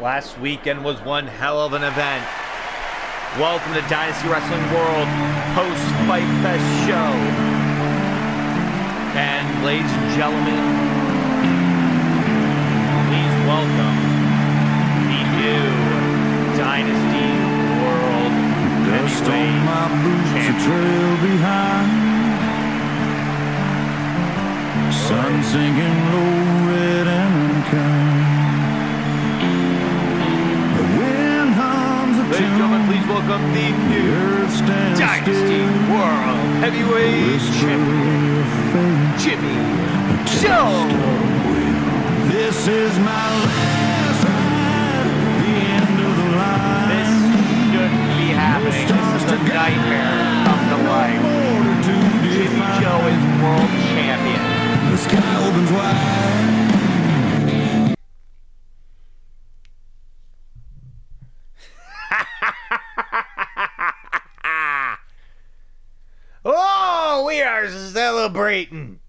Last weekend was one hell of an event. Welcome to Dynasty Wrestling World post-Fight Fest show. And ladies and gentlemen, please welcome the new Dynasty World Dust on my boots, a trail behind. Sun sinking low, red and kind. The wind hums a Ladies and gentlemen, please welcome the new Dynasty World Heavyweight Champion, Jimmy Joe. This is my last ride, the end of the line. This shouldn't be happening. This is a nightmare come to life. Jimmy Joe is world champion. The sky opens wide. Oh, we are celebrating.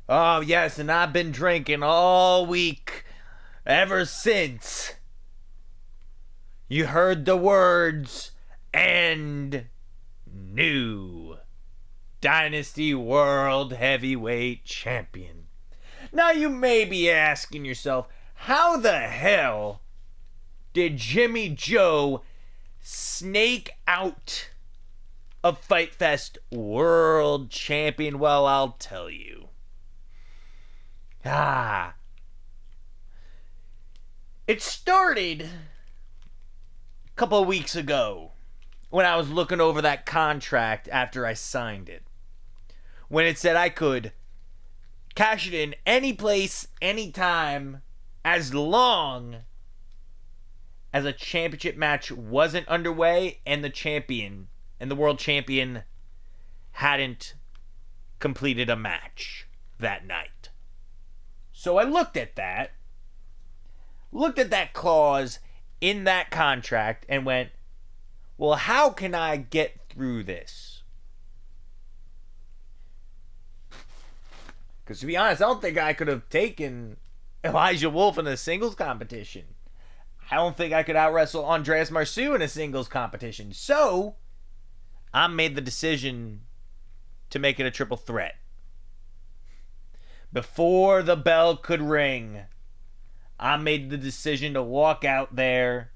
Oh, yes, and I've been drinking all week ever since you heard the words and new Dynasty World Heavyweight Champion. Now you may be asking yourself, how the hell did Jimmy Joe snake out of Fight Fest World Champion? Well, I'll tell you. It started a couple of weeks ago when I was looking over that contract after I signed it. When it said I could cash it in any place, anytime, as long as a championship match wasn't underway and the champion and the world champion hadn't completed a match that night. So I looked at that clause in that contract and went, well, how can I get through this? Because to be honest, I don't think I could have taken Elijah Wolf in a singles competition. I don't think I could out-wrestle Andreas Marceau in a singles competition. So, I made the decision to make it a triple threat. Before the bell could ring, I made the decision to walk out there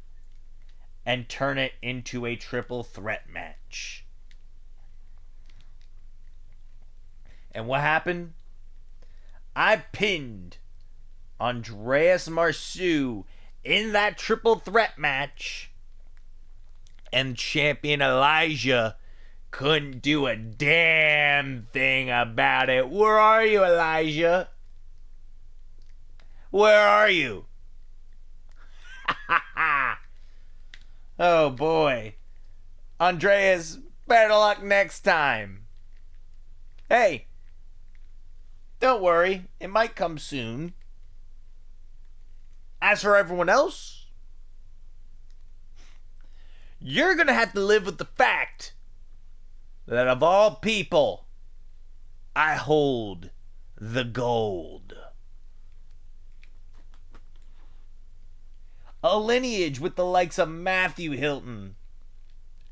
and turn it into a triple threat match. And what happened? I pinned Andreas Marceau in that triple threat match, and champion Elijah couldn't do a damn thing about it. Where are you, Elijah? Where are you? Oh boy. Andreas, better luck next time. Hey, don't worry, it might come soon. As for everyone else, you're gonna have to live with the fact that of all people, I hold the gold. A lineage with the likes of Matthew Hilton,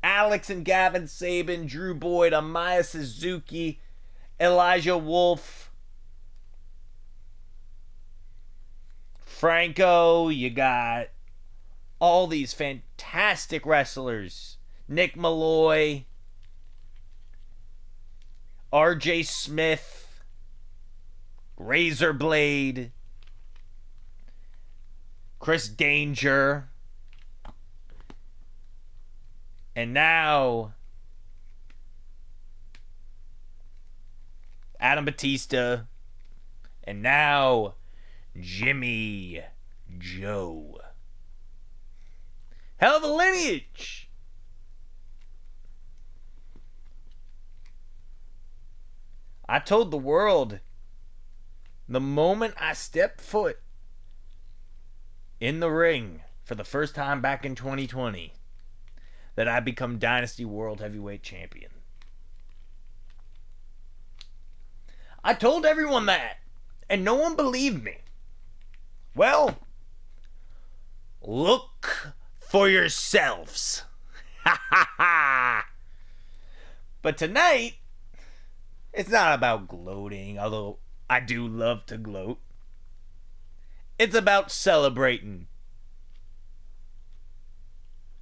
Alex and Gavin Sabin, Drew Boyd, Amaya Suzuki, Elijah Wolf, Franco, you got all these fantastic wrestlers. Nick Malloy, RJ Smith, Razorblade, Chris Danger, and now Adam Batista, and now Jimmy Joe. Hell of a lineage. I told the world the moment I stepped foot in the ring for the first time back in 2020 that I become Dynasty World Heavyweight Champion. I told everyone that, and no one believed me. Well, look for yourselves. Ha ha ha! But tonight, it's not about gloating, although I do love to gloat. It's about celebrating.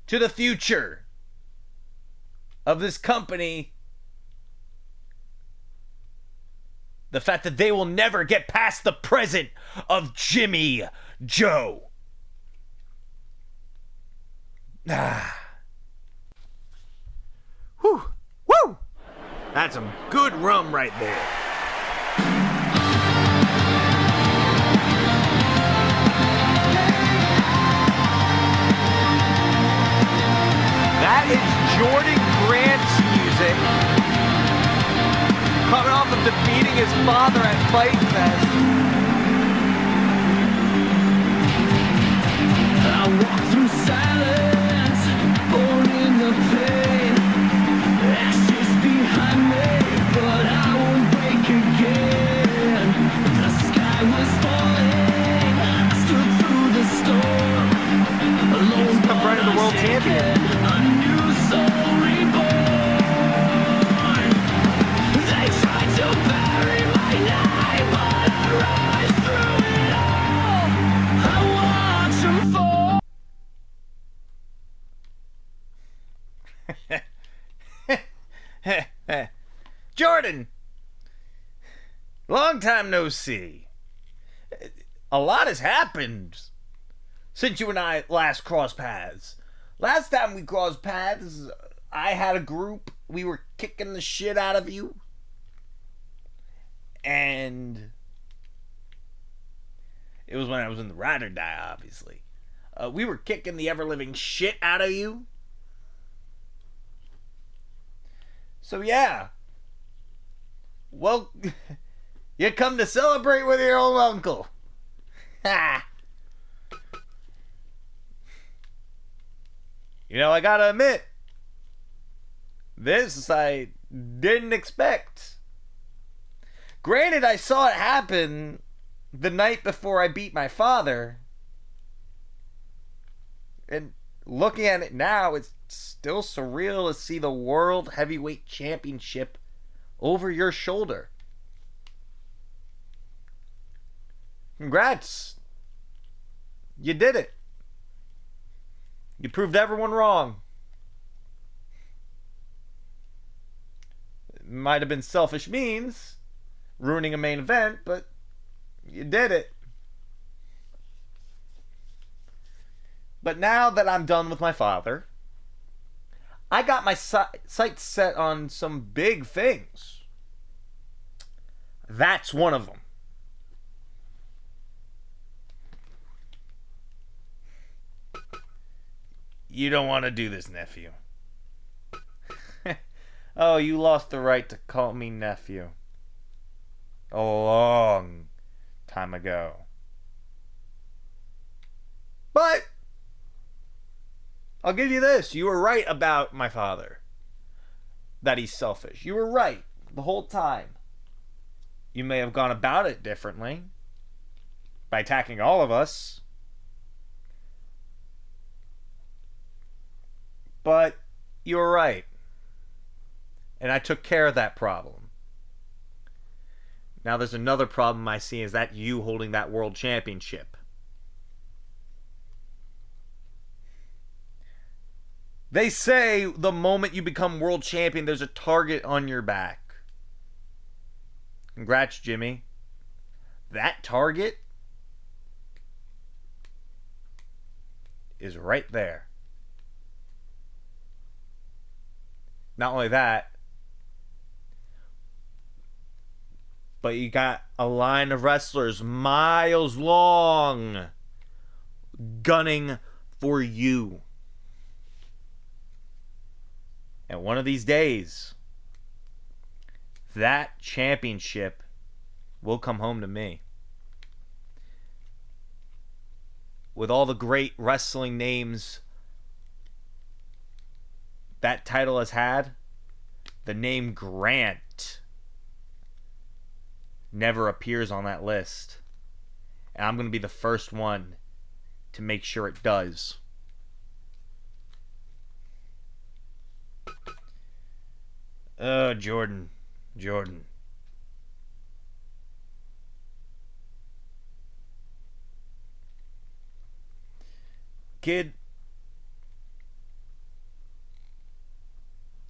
To the future of this company, the fact that they will never get past the present of Jimmy Joe. Whew. Woo! That's some good rum right there. That is Jordan Grant's music. Coming off of defeating his father at Fight Fest. I walk through silence, born in the pain. Ashes behind me, but I won't break again. The sky was falling, I stood through the storm. Alone, The front of the world champion. a new soul reborn. They tried to bury my name, but I rise through it all. I watch them fall. Jordan, long time no see. A lot has happened since you and I last crossed paths. Last time we crossed paths, I had a group. We were kicking the shit out of you. And it was when I was in the Ride or Die, obviously. We were kicking the ever-living shit out of you. So yeah. Well, you come to celebrate with your old uncle. Ha! You know, I gotta admit, this I didn't expect. Granted, I saw it happen the night before I beat my father. And looking at it now, it's still surreal to see the World Heavyweight Championship over your shoulder. Congrats. You did it. You proved everyone wrong. It might have been selfish means, ruining a main event, but you did it. But now that I'm done with my father, I got my sights set on some big things. That's one of them. You don't want to do this, nephew. Oh, you lost the right to call me nephew. A long time ago. But I'll give you this. You were right about my father. That he's selfish. You were right the whole time. You may have gone about it differently by attacking all of us. But you were right. And I took care of that problem. Now there's another problem I see, is that you holding that world championship. They say the moment you become world champion, there's a target on your back. Congrats, Jimmy. That target is right there. Not only that, but you got a line of wrestlers miles long gunning for you. And one of these days, that championship will come home to me. With all the great wrestling names that title has had, the name Grant never appears on that list. And I'm going to be the first one to make sure it does. Jordan. Jordan. Kid,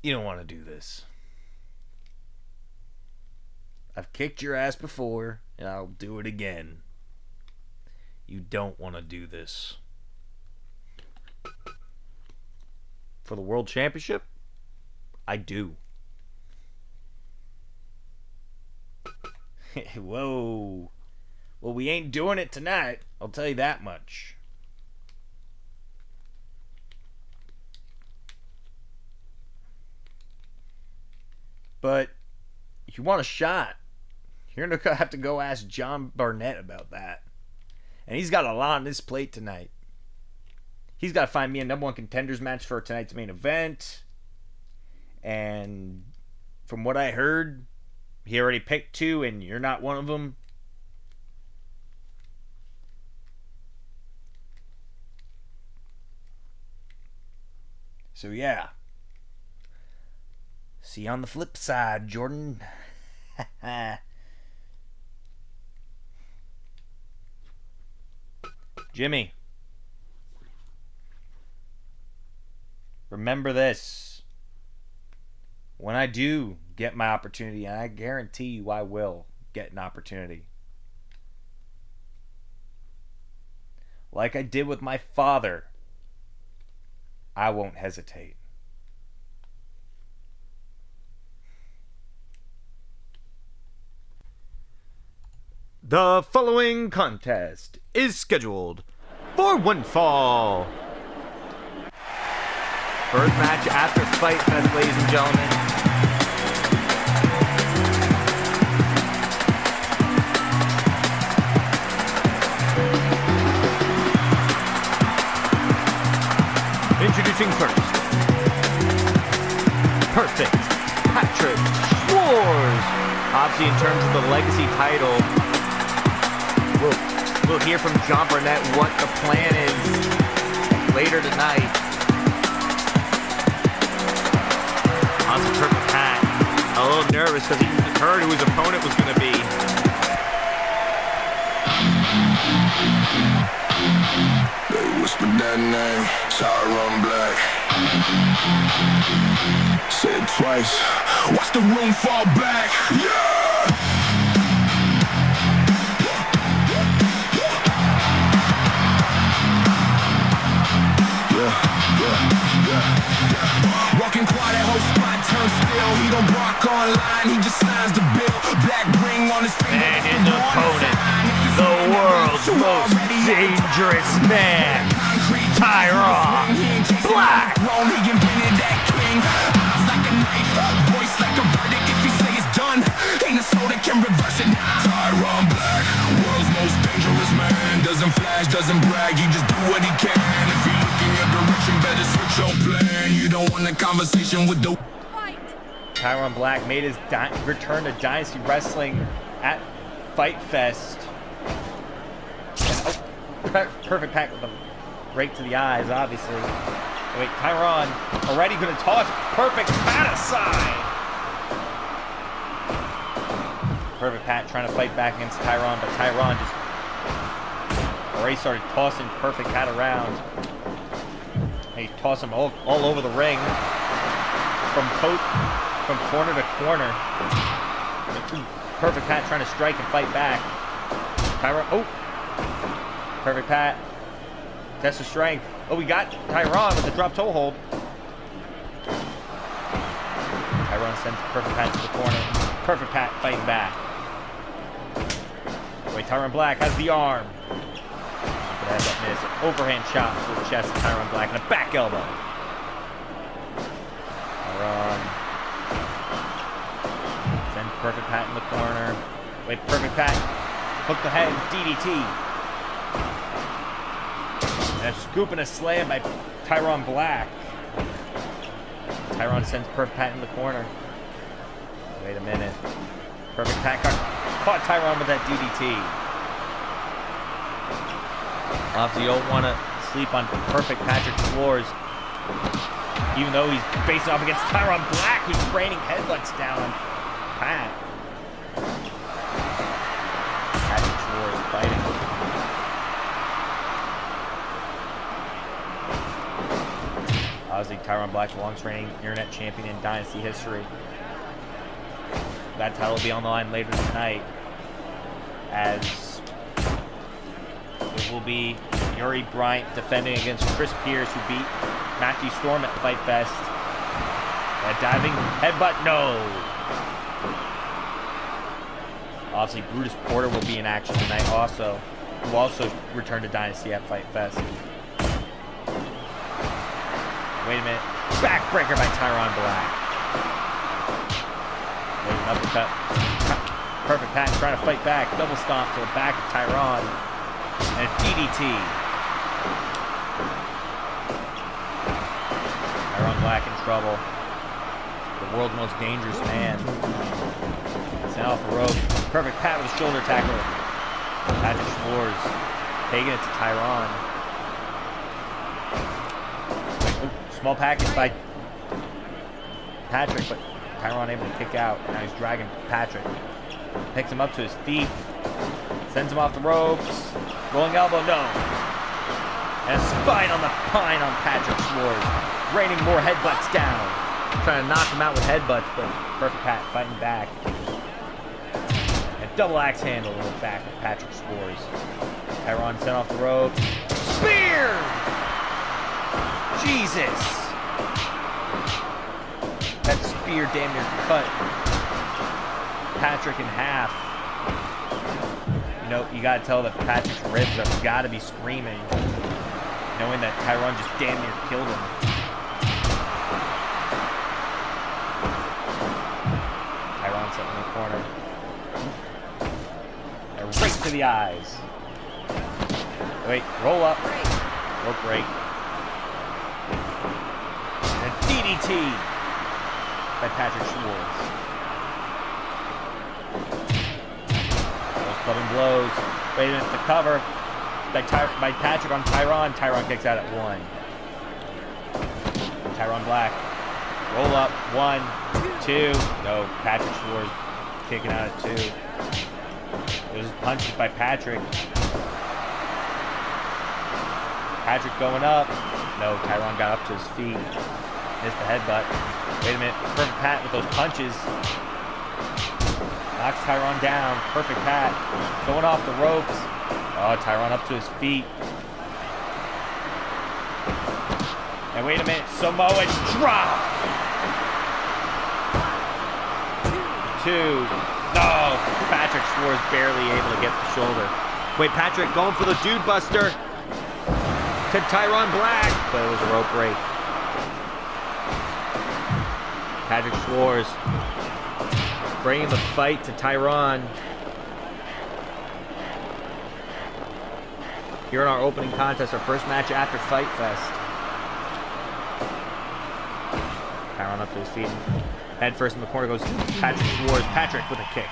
you don't want to do this. I've kicked your ass before, and I'll do it again. You don't want to do this. For the World Championship? I do. Whoa. Well, we ain't doing it tonight. I'll tell you that much. But if you want a shot, you're going to have to go ask John Barnett about that. And he's got a lot on his plate tonight. He's got to find me a number one contenders match for tonight's main event. And from what I heard, he already picked 2, and you're not one of them. So, yeah. See you on the flip side, Jordan. Jimmy. Remember this. When I do get my opportunity, and I guarantee you I will get an opportunity, like I did with my father, I won't hesitate. The following contest is scheduled for one fall. First match after Fight Fest, ladies and gentlemen. Introducing first, Perfect Patrick Schwartz. Obviously, in terms of the legacy title, we'll hear from John Barnett what the plan is later tonight. On the Perfect Pat, a little nervous because he heard who his opponent was going to be. They whispered that name, Tyrone Black. Say it twice. Watch the room fall back. Yeah! Walking quiet, whole spot turns still. He don't bark online, he just signs the bill. Black ring on his finger. And his opponent, the world's most dangerous man, Tyrone Black. He invented that king. Eyes like a knife, voice like a verdict. If he say it's done, ain't a soul that can reverse it. Tyrone Black, world's most dangerous man. Doesn't flash, doesn't brag, he just do what he can. If he look in your direction, better switch your plan. You don't want a conversation with the Tyrone Black made his return to Dynasty Wrestling at Fight Fest. And, Perfect Pat with a break to the eyes, obviously. Wait, Tyrone already going to toss Perfect Pat aside. Perfect Pat trying to fight back against Tyrone, but Tyrone just already started tossing Perfect Pat around. He tossed him all over the ring from corner to corner. Perfect Pat trying to strike and fight back. Tyrone, Perfect Pat. Test of strength. Oh, we got Tyrone with the drop toe hold. Tyrone sends Perfect Pat to the corner. Perfect Pat fighting back. Wait, Tyrone Black has the arm. But has that miss. Overhand shot to the chest of Tyrone Black and a back elbow. Tyrone sends Perfect Pat in the corner. Wait, Perfect Pat hook the head, DDT. And a scoop and a slam by Tyrone Black. Tyrone sends Perfect Pat in the corner. Wait a minute. Perfect Pat caught Tyrone with that DDT. Obviously, you don't want to sleep on perfect Patrick Schwartz, even though he's facing off against Tyron Black, who's raining headbutts down on Pat. Patrick Schwartz fighting. Obviously, Tyron Black, the longest reigning internet champion in Dynasty history. That title will be on the line later tonight, as it will be Yuri Bryant defending against Chris Pierce, who beat Matthew Storm at Fight Fest. A diving headbutt, no. Obviously, Brutus Porter will be in action tonight also, who also returned to Dynasty at Fight Fest. Wait a minute. Backbreaker by Tyron Black. There's an uppercut. Perfect Pat trying to fight back. Double stomp to the back of Tyron. And a DDT. Tyron Black in trouble. The world's most dangerous man. Sent off the rope. Perfect Pat with a shoulder tackle. Patrick Schwartz taking it to Tyron. Small package by Patrick, but Tyron able to kick out. Now he's dragging Patrick. Picks him up to his feet. Sends him off the ropes. Rolling elbow, no. And a spine on the pine on Patrick Schwartz. Raining more headbutts down. Trying to knock him out with headbutts, but Perfect Pat fighting back. And double axe handle in the back of Patrick Schwartz. Tyron sent off the ropes. Spear! Jesus! That spear damn near cut Patrick in half. You know, you gotta tell that Patrick's ribs have gotta be screaming, knowing that Tyron just damn near killed him. Tyron sitting in the corner. And right to the eyes. Wait, roll up. Rope break. DDT by Patrick Schwartz. Those clubbing blows. Wait a minute, the cover by Patrick on Tyron. Tyron kicks out at 1. Tyron Black. Roll up. 1, 2. No, Patrick Schwartz kicking out at 2. There's punches by Patrick. Patrick going up. No, Tyron got up to his feet. Missed the headbutt. Wait a minute. Perfect Pat with those punches. Knocks Tyron down. Perfect Pat. Going off the ropes. Oh, Tyron up to his feet. And wait a minute. Samoan drop. 2. No. Patrick Schwartz barely able to get the shoulder. Wait, Patrick going for the dude buster to Tyron Black. But it was a rope break. Patrick Schwartz bringing the fight to Tyron. Here in our opening contest, our first match after Fight Fest. Tyron up to his feet. Head first in the corner goes Patrick Schwartz. Patrick with a kick.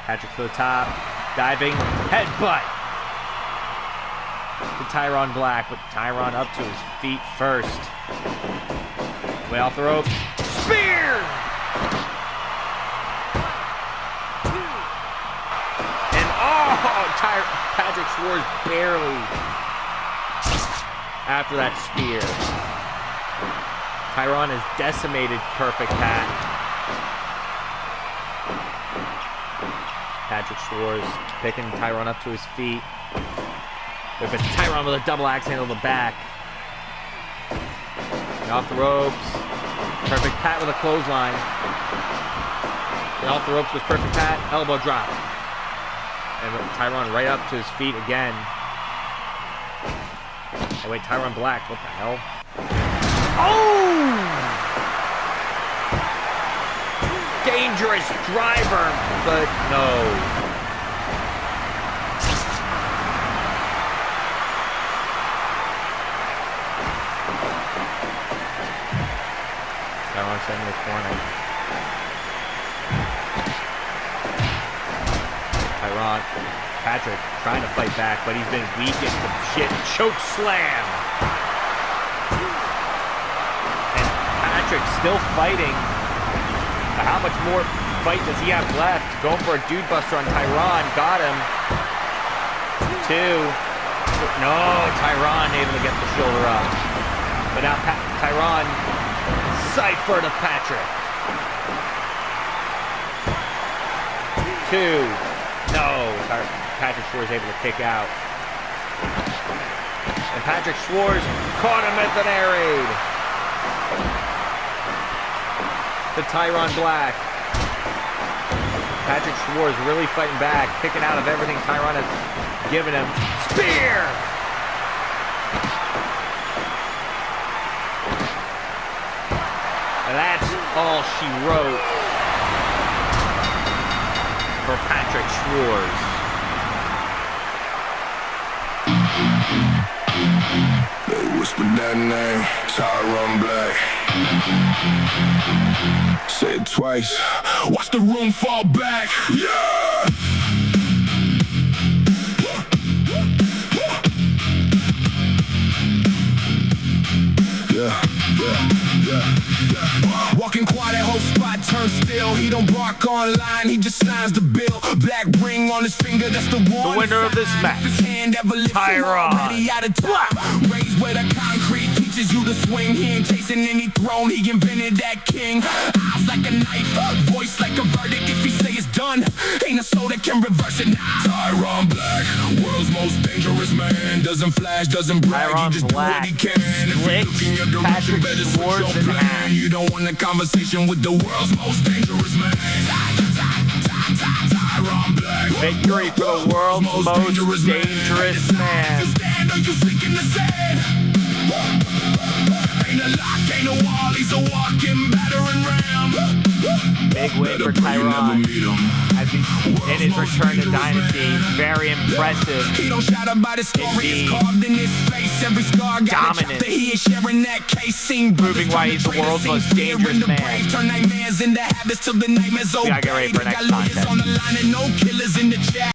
Patrick to the top. Diving headbutt to Tyron Black, but Tyron up to his feet first. Way off the rope. Spear! And Patrick Schwartz barely after that spear. Tyron has decimated Perfect Pat. Patrick Schwartz picking Tyron up to his feet. But Tyron with a double axe handle to the back. And off the ropes. Perfect Pat with a clothesline. And off the ropes with Perfect Pat. Elbow drop. And Tyron right up to his feet again. Oh wait, Tyron Black. What the hell? Oh! Dangerous driver, but no. Tyron's in the corner. Tyron Patrick trying to fight back, but he's been weakened. Shit, choke slam. And Patrick still fighting. How much more fight does he have left? Going for a dude buster on Tyron. Got him. 2. No, Tyron able to get the shoulder up. But now Tyron cipher to Patrick. 2. No, Patrick Schwartz able to kick out. And Patrick Schwartz caught him at an air raid. To Tyron Black. Patrick Schwartz really fighting back, picking out of everything Tyron has given him. Spear! And that's all she wrote for Patrick Schwartz. They whispered that name, Tyron Black. Say it twice. Watch the room fall back. Yeah. Walking quiet, that whole spot turns still. He don't bark online, he just signs the bill. Black ring on his finger, that's the one. The winner of this match, Tyron Black. Raised where the concrete teaches you to swing. He ain't chasing any throne, he invented that king. Eyes like a knife, voice like a verdict. If he say it's done, ain't a soul that can reverse it. Tyron Black, world's most dangerous man. Doesn't flash, doesn't brag, he just do what he can. If you look in your direction, better switch your plan. You don't want a conversation with the world's most dangerous man. Tyron Black. Victory for the world's most dangerous man. You stand or you sink in the sand. Ain't a lock, ain't a wall, he's a walking battering ram. Big win for Tyron as he's in his return to Dynasty. Very impressive. He don't shout about his story, it's carved in his face. Every scar got a chapter, he is sharing that case. Seen proving why he's the world's most dangerous man. Turn nightmares into habits till the nightmares obey. We gotta get ready for next content. On the line and no killers in the chat.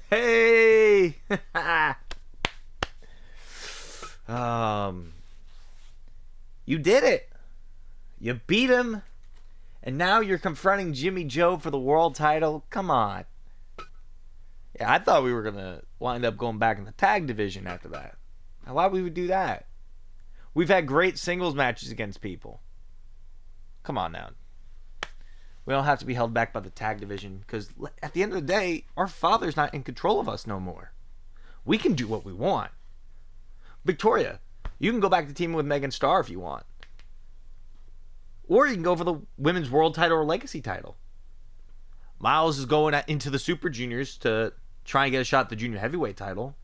Hey! You did it. You beat him. And now you're confronting Jimmy Joe for the world title. Come on. Yeah, I thought we were going to wind up going back in the tag division after that. Why would we do that? We've had great singles matches against people. Come on now. We don't have to be held back by the tag division, because at the end of the day, our father's not in control of us no more. We can do what we want. Victoria, you can go back to teaming with Megan Starr if you want. Or you can go for the women's world title or legacy title. Miles is going into the Super Juniors to try and get a shot at the junior heavyweight title.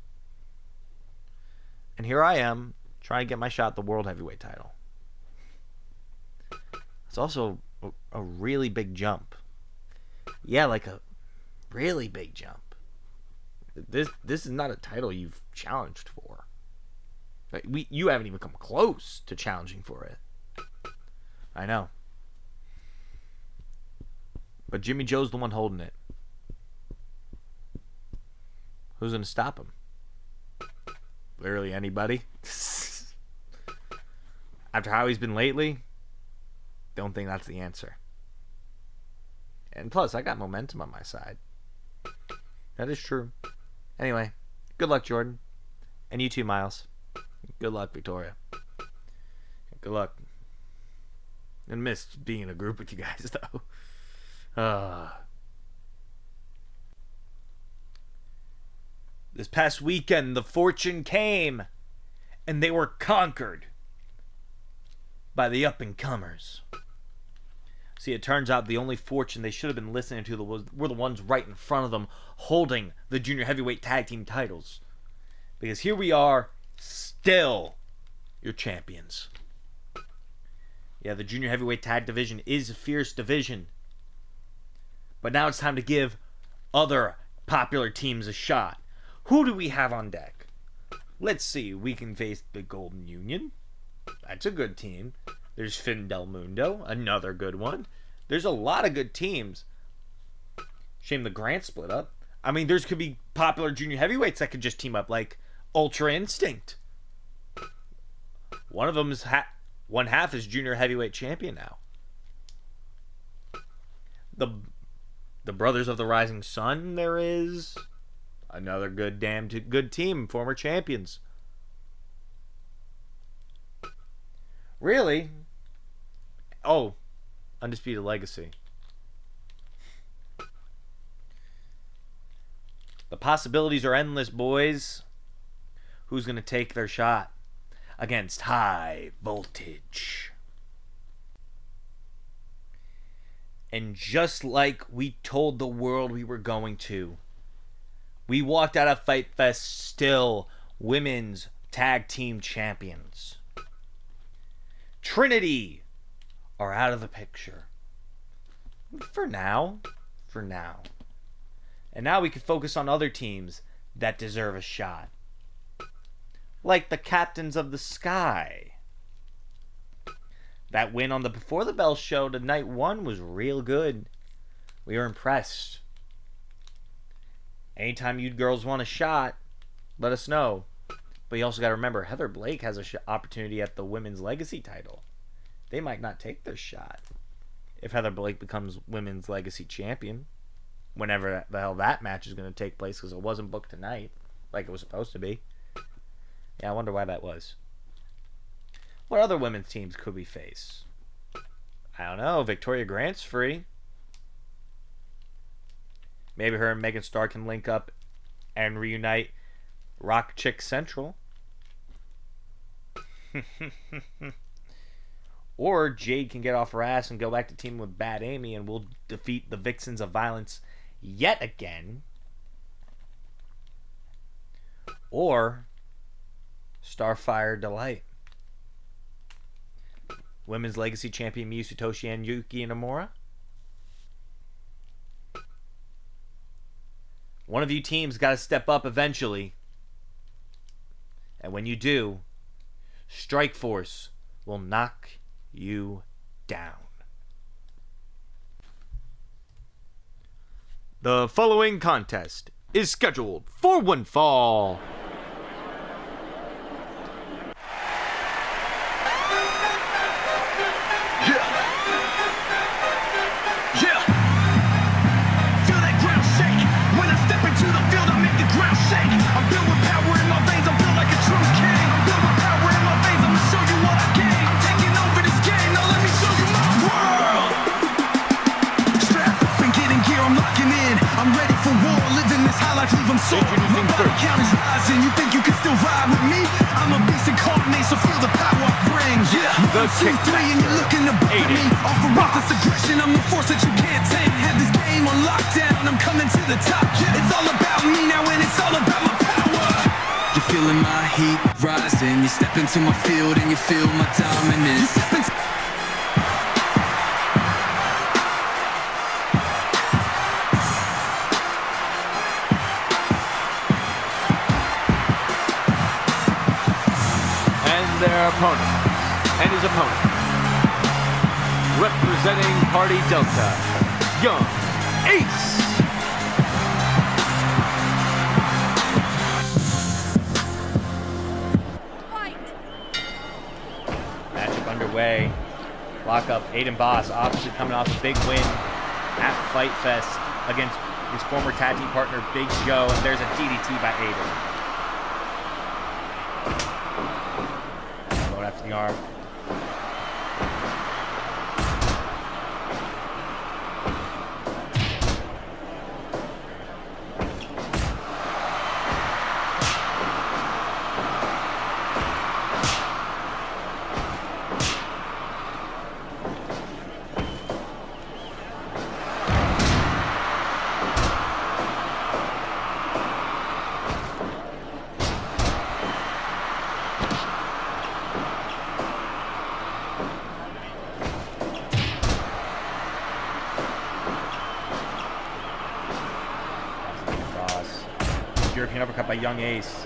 And here I am, trying to get my shot at the world heavyweight title. It's also a really big jump. Yeah, like a really big jump. This is not a title you've challenged for. You haven't even come close to challenging for it. I know. But Jimmy Joe's the one holding it. Who's going to stop him? Literally anybody. After how he's been lately, don't think that's the answer. And plus, I got momentum on my side. That is true. Anyway, good luck, Jordan. And you too, Miles. Good luck, Victoria. Good luck. I missed being in a group with you guys, though. This past weekend, the fortune came, and they were conquered by the up-and-comers. See, it turns out the only fortune they should have been listening to were the ones right in front of them, holding the junior heavyweight tag team titles. Because here we are, still your champions. Yeah, the junior heavyweight tag division is a fierce division. But now it's time to give other popular teams a shot. Who do we have on deck? Let's see. We can face the Golden Union. That's a good team. There's Finn Del Mundo, another good one. There's a lot of good teams. Shame the Grant split up. I mean, there's could be popular junior heavyweights that could just team up, like Ultra Instinct. One of them is one half is junior heavyweight champion now. The Brothers of the Rising Sun. There is another good team, former champions. Really? Oh, Undisputed Legacy. The possibilities are endless, boys. Who's going to take their shot against High Voltage? And just like we told the world we were going to, we walked out of Fight Fest still women's tag team champions. Trinity are out of the picture. For now. And now we can focus on other teams that deserve a shot. Like the Captains of the Sky. That win on the Before the Bell show to night one was real good. We were impressed. Anytime you girls want a shot, let us know. But you also got to remember, Heather Blake has an opportunity at the Women's Legacy title. They might not take their shot if Heather Blake becomes Women's Legacy champion. Whenever the hell that match is going to take place, because it wasn't booked tonight like it was supposed to be. Yeah, I wonder why that was. What other women's teams could we face? I don't know. Victoria Grant's free. Maybe her and Megan Starr can link up and reunite Rock Chick Central. Or Jade can get off her ass and go back to teaming with Bad Amy, and we'll defeat the Vixens of Violence yet again. Or Starfire Delight. Women's Legacy Champion Miyu Satoshi and Yuki Inamura. One of you teams got to step up eventually. And when you do, Strike Force will knock you down. The following contest is scheduled for one fall. My body count is rising. You think you can still ride with me? I'm a beast incarnate, so feel the power I bring. Yeah, the 1, 2, 3, and you're looking to beat me. Offer up this aggression, I'm the force that you can't tame. Have this game on lockdown, I'm coming to the top. It's all about me now, and it's all about my power. You're feeling my heat rising. You step into my field, and you feel my dominance. Their opponent and his opponent, representing Party Delta, Young Ace. Fight. Matchup underway. Lock up. Aiden Boss, obviously coming off a big win at Fight Fest against his former tag team partner Big Joe, and there's a DDT by Aiden. After the arm. European uppercut by Young Ace.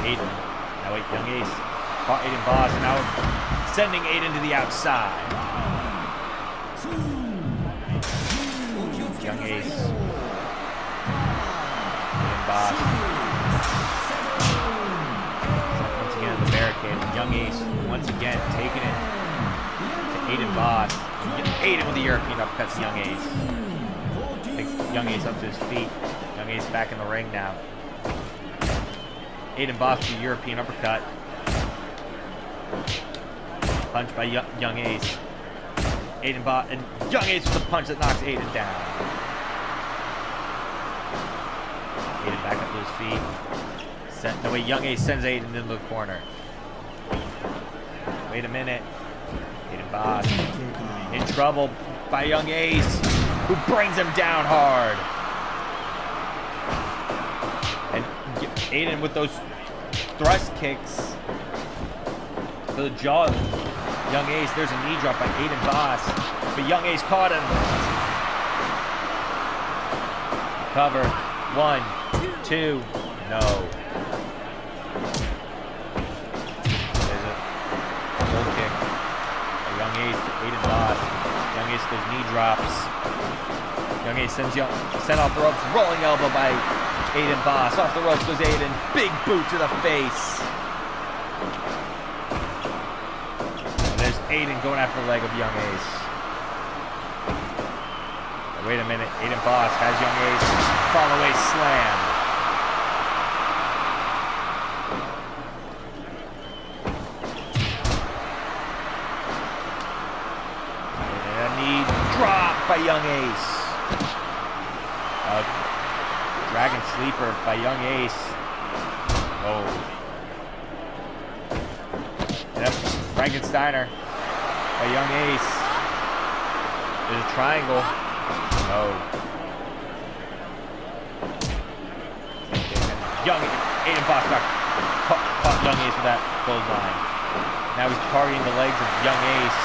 Aiden. Now wait, Young Ace. Caught Aiden Boss. Now sending Aiden to the outside. Young Ace. Aiden Boss. Once again at the barricade. Young Ace once again taking it to Aiden Boss. Aiden with the European uppercut to Young Ace. Takes Young Ace up to his feet. Young Ace back in the ring now. Aiden Boss with the European uppercut. Punch by Young Ace. Aiden Boss and Young Ace with the punch that knocks Aiden down. Aiden back up to his feet. No way, Young Ace sends Aiden into the corner. Wait a minute. Aiden Boss in trouble by Young Ace, who brings him down hard. And Aiden with those thrust kicks to the jaw. Young Ace, there's a knee drop by Aiden Boss, but Young Ace caught him. Cover. 1, 2, no. There's a full kick. Young Ace to Aiden Boss. Young Ace goes knee drops. Young Ace sent off the ropes. Rolling elbow by Aiden Boss. Off the ropes goes Aiden. Big boot to the face. And there's Aiden going after the leg of Young Ace. Now, wait a minute. Aiden Boss has Young Ace. Fall away slam. By Young Ace. Dragon Sleeper by Young Ace. Oh. Yep. Frankensteiner by Young Ace. There's a triangle. No. Aiden Boss caught Young Ace with that clothesline. Now he's targeting the legs of Young Ace.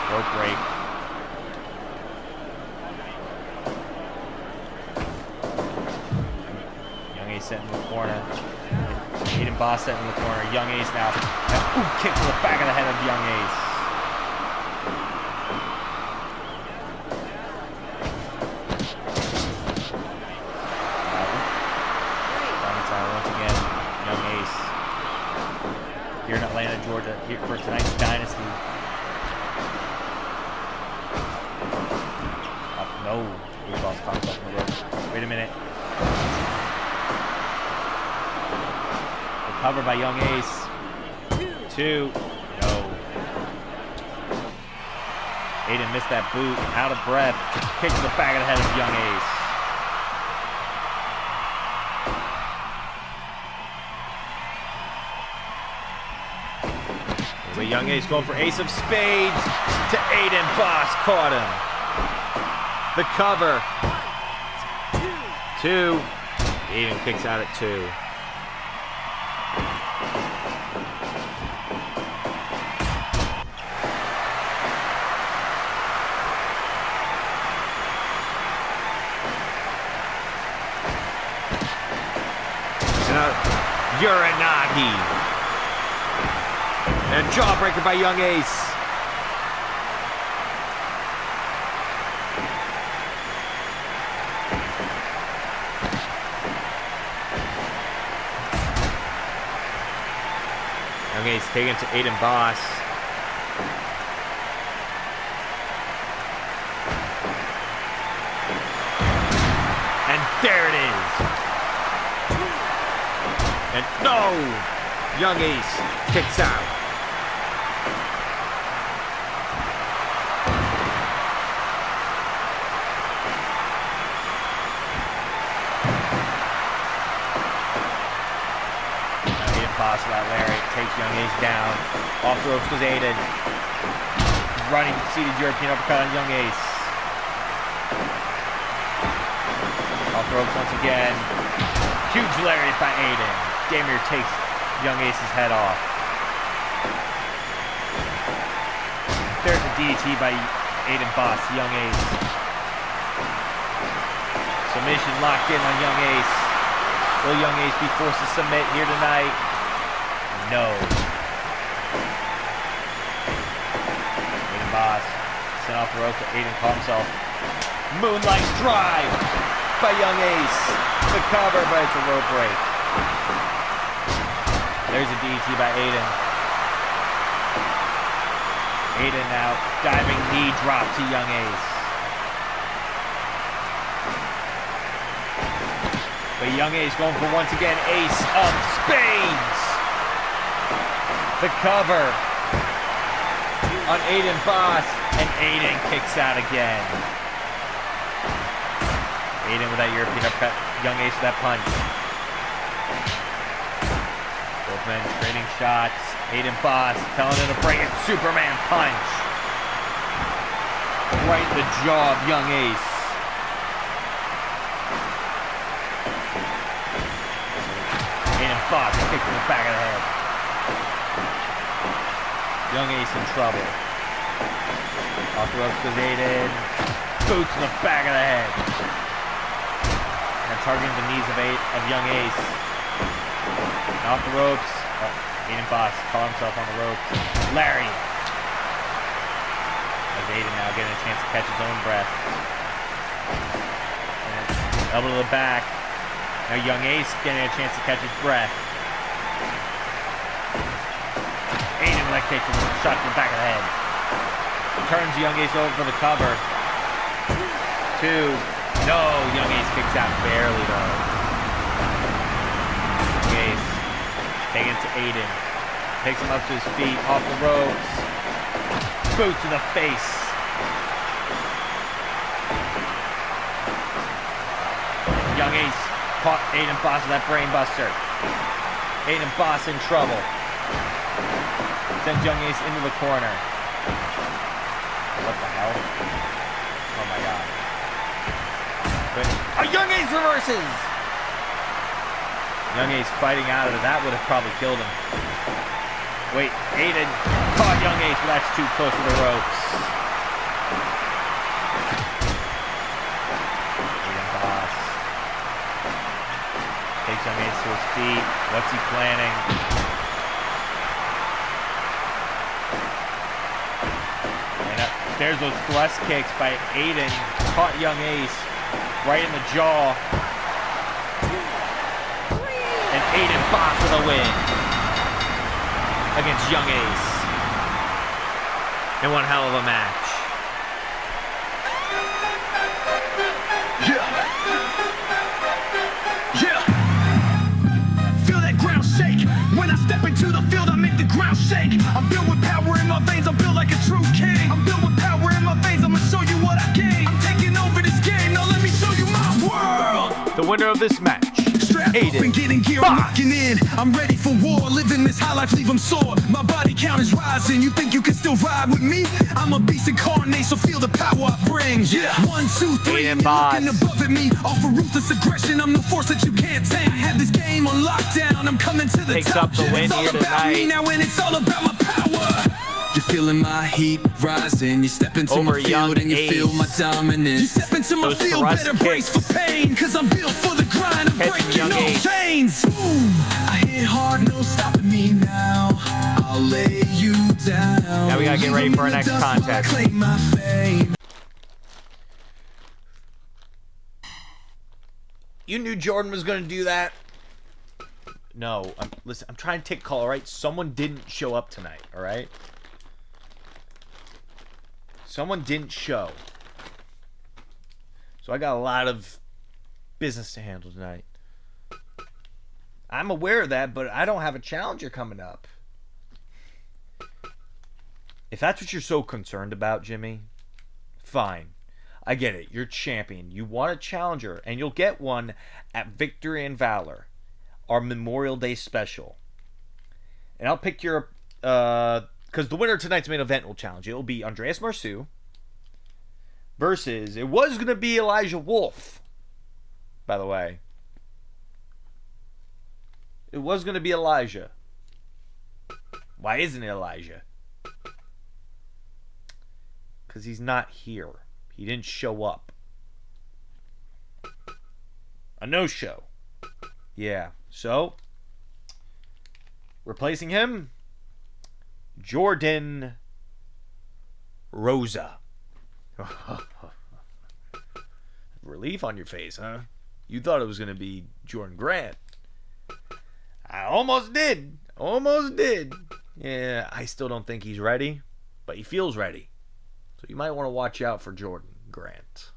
Rope break. Young Ace set in the corner. Aiden Boss set in the corner. Young Ace now. Kick to the back of the head of Young Ace. Once again, Young Ace. Here in Atlanta, Georgia, here for tonight's Dynasty. No, Big Boss pops up in the rope. Wait a minute. Recovered by Young Ace. 2. No. Aiden missed that boot. Out of breath. Kick to the back of the head of Young Ace. But Young Ace going for Ace of Spades to Aiden Boss. Caught him. The cover. 2. Aiden kicks out at 2. Uranagi. And jawbreaker by Young Ace. Young Ace taken to Aiden Boss. And there it is. And no! Young Ace kicks out. Boss with that lariat takes Young Ace down. Off the ropes goes Aiden. Running seated European uppercut on Young Ace. Off the ropes once again. Huge lariat by Aiden. Damn near takes Young Ace's head off. There's a DDT by Aiden Boss, Young Ace. Submission locked in on Young Ace. Will Young Ace be forced to submit here tonight? No. Aiden Boss. Sent off the rope to Aiden caught himself. Moonlight drive by Young Ace. The cover, but it's a rope break. There's a DT by Aiden. Aiden now diving knee drop to Young Ace. But Young Ace going for once again ace of spades. The cover on Aiden Boss, and Aiden kicks out again. Aiden with that European uppercut. Young Ace with that punch. Both men trading shots. Aiden Boss telling him to bring it. Superman punch. Right in the jaw of Young Ace. Aiden Boss kicked in the back of the head. Young Ace in trouble. Off the ropes goes Aiden. Boots in the back of the head. And targeting the knees of Young Ace. And off the ropes. Aiden Boss caught himself on the ropes. Larry. As Aiden now getting a chance to catch his own breath. And elbow to the back. Now Young Ace getting a chance to catch his breath. Aiden leg kick from the shot to the back of the head. Turns Young Ace over for the cover. 2. No, Young Ace kicks out barely though. Young Ace taking it to Aiden. Takes him up to his feet, off the ropes. Boot to the face. Young Ace caught Aiden Boss with that brain buster. Aiden Boss in trouble. Sends Young Ace into the corner. What the hell? Oh my god. But Young Ace reverses! Young Ace fighting out of it. That would have probably killed him. Wait, Aiden caught Young Ace, but that's too close to the ropes. Aiden Boss takes Young Ace to his feet. What's he planning? And there's those thrust kicks by Aiden. Caught Young Ace right in the jaw. And Aiden Boss for the win against Young Ace. And one hell of a match. Yeah. Feel that ground shake. When I step into the field, I make the ground shake. I'm built with power in my veins. I'm built like a true king. I'm built with power in my veins. I'm gonna show you what I gain. I'm taking over this game. Now let me show you my world. The winner of this match, Aiden Getting gear, I'm locking in. I'm ready for war. Living this high life, leave them sore. My body count is rising. You think you can still ride with me? I'm a beast incarnate, so feel the power I bring. Yeah. 1, 2, 3. Aiden And Boss. you're looking above at me. Offer ruthless aggression. I'm the force that you can't tame. I have this game on lockdown. I'm coming to the Picks top. up the win It's all here about me tonight. now, and it's all about my power. You're feeling my heat rising. You step into Over my Young field and you Ace. feel my dominance. You step into my Those field, thrust better brace for kicks. pain. Cause I'm built for the grind. I'm Catching breaking Young all Ace. chains. Boom. I hit hard, no stopping me now. I'll lay you down. Now we gotta get ready for our next contest. Claim my fame. You knew Jordan was going to do that? No. Listen, I'm trying to take a call, all right? Someone didn't show up tonight, all right? Someone didn't show. So I got a lot of business to handle tonight. I'm aware of that, but I don't have a challenger coming up. If that's what you're so concerned about, Jimmy, fine. I get it. You're champion. You want a challenger, and you'll get one at Victory and Valor, our Memorial Day special. And I'll pick your, because the winner of tonight's main event will challenge you. It'll be Andreas Marceau versus, it was going to be Elijah Wolf, by the way. It was going to be Elijah. Why isn't it Elijah? Because he's not here. He didn't show up. A no-show. Yeah. So, replacing him, Jordan Rosa. Relief on your face, huh? You thought it was going to be Jordan Grant. I almost did. Almost did. Yeah, I still don't think he's ready, but he feels ready. So you might want to watch out for Jordan Grant.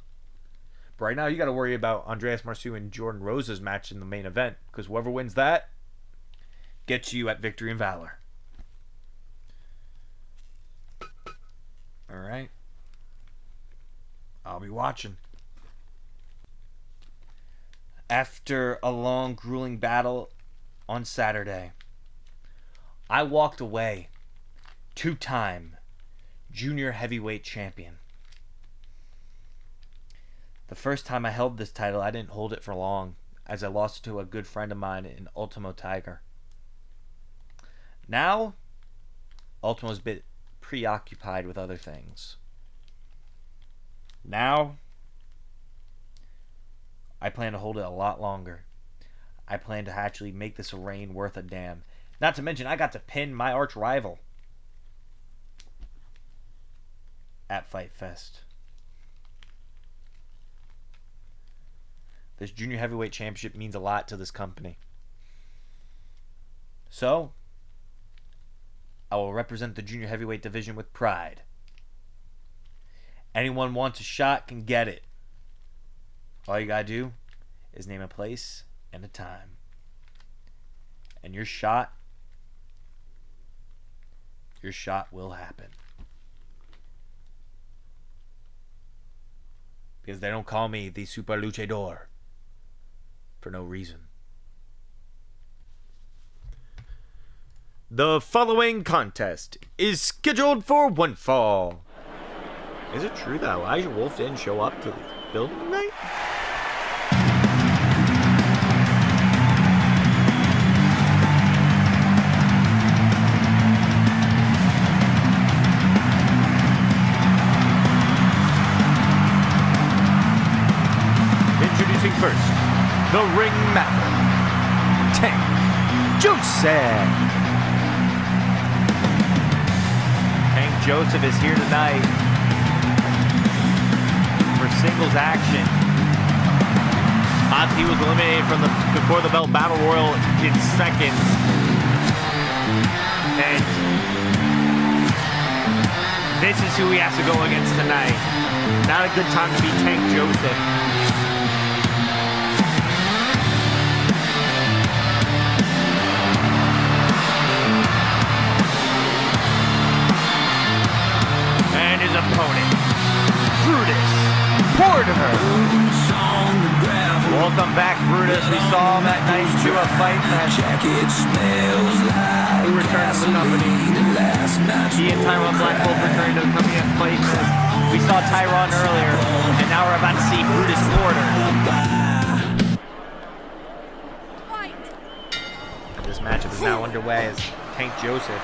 But right now, you got to worry about Andreas Marciu and Jordan Rosa's match in the main event, because whoever wins that gets you at Victory and Valor. All right. I'll be watching. After a long, grueling battle on Saturday, I walked away two-time junior heavyweight champion. The first time I held this title, I didn't hold it for long, as I lost it to a good friend of mine in Ultimo Tiger. Now, Ultimo's a bit preoccupied with other things. Now, I plan to hold it a lot longer. I plan to actually make this a reign worth a damn. Not to mention, I got to pin my arch rival at Fight Fest. This junior heavyweight championship means a lot to this company. So, I will represent the junior heavyweight division with pride. Anyone wants a shot can get it. All you gotta do is name a place and a time. And your shot will happen. Because they don't call me the Super Luchador for no reason. The following contest is scheduled for one fall. Is it true that Elijah Wolf didn't show up to the building tonight? Introducing first, the Ring Maverick, Tank Joseph. Tank Joseph is here tonight for singles action. He was eliminated from the Before the Belt Battle Royal in seconds. And this is who he has to go against tonight. Not a good time to beat Tank Joseph. And his opponent, Brutus Porter. Welcome back, Brutus. We saw that nice Chua fight match. Who returned to the company. He and Tyrone Blackbolt returned to the company at Fight Fest. We saw Tyrone earlier, and now we're about to see Brutus Porter. This matchup is now underway as Tank Joseph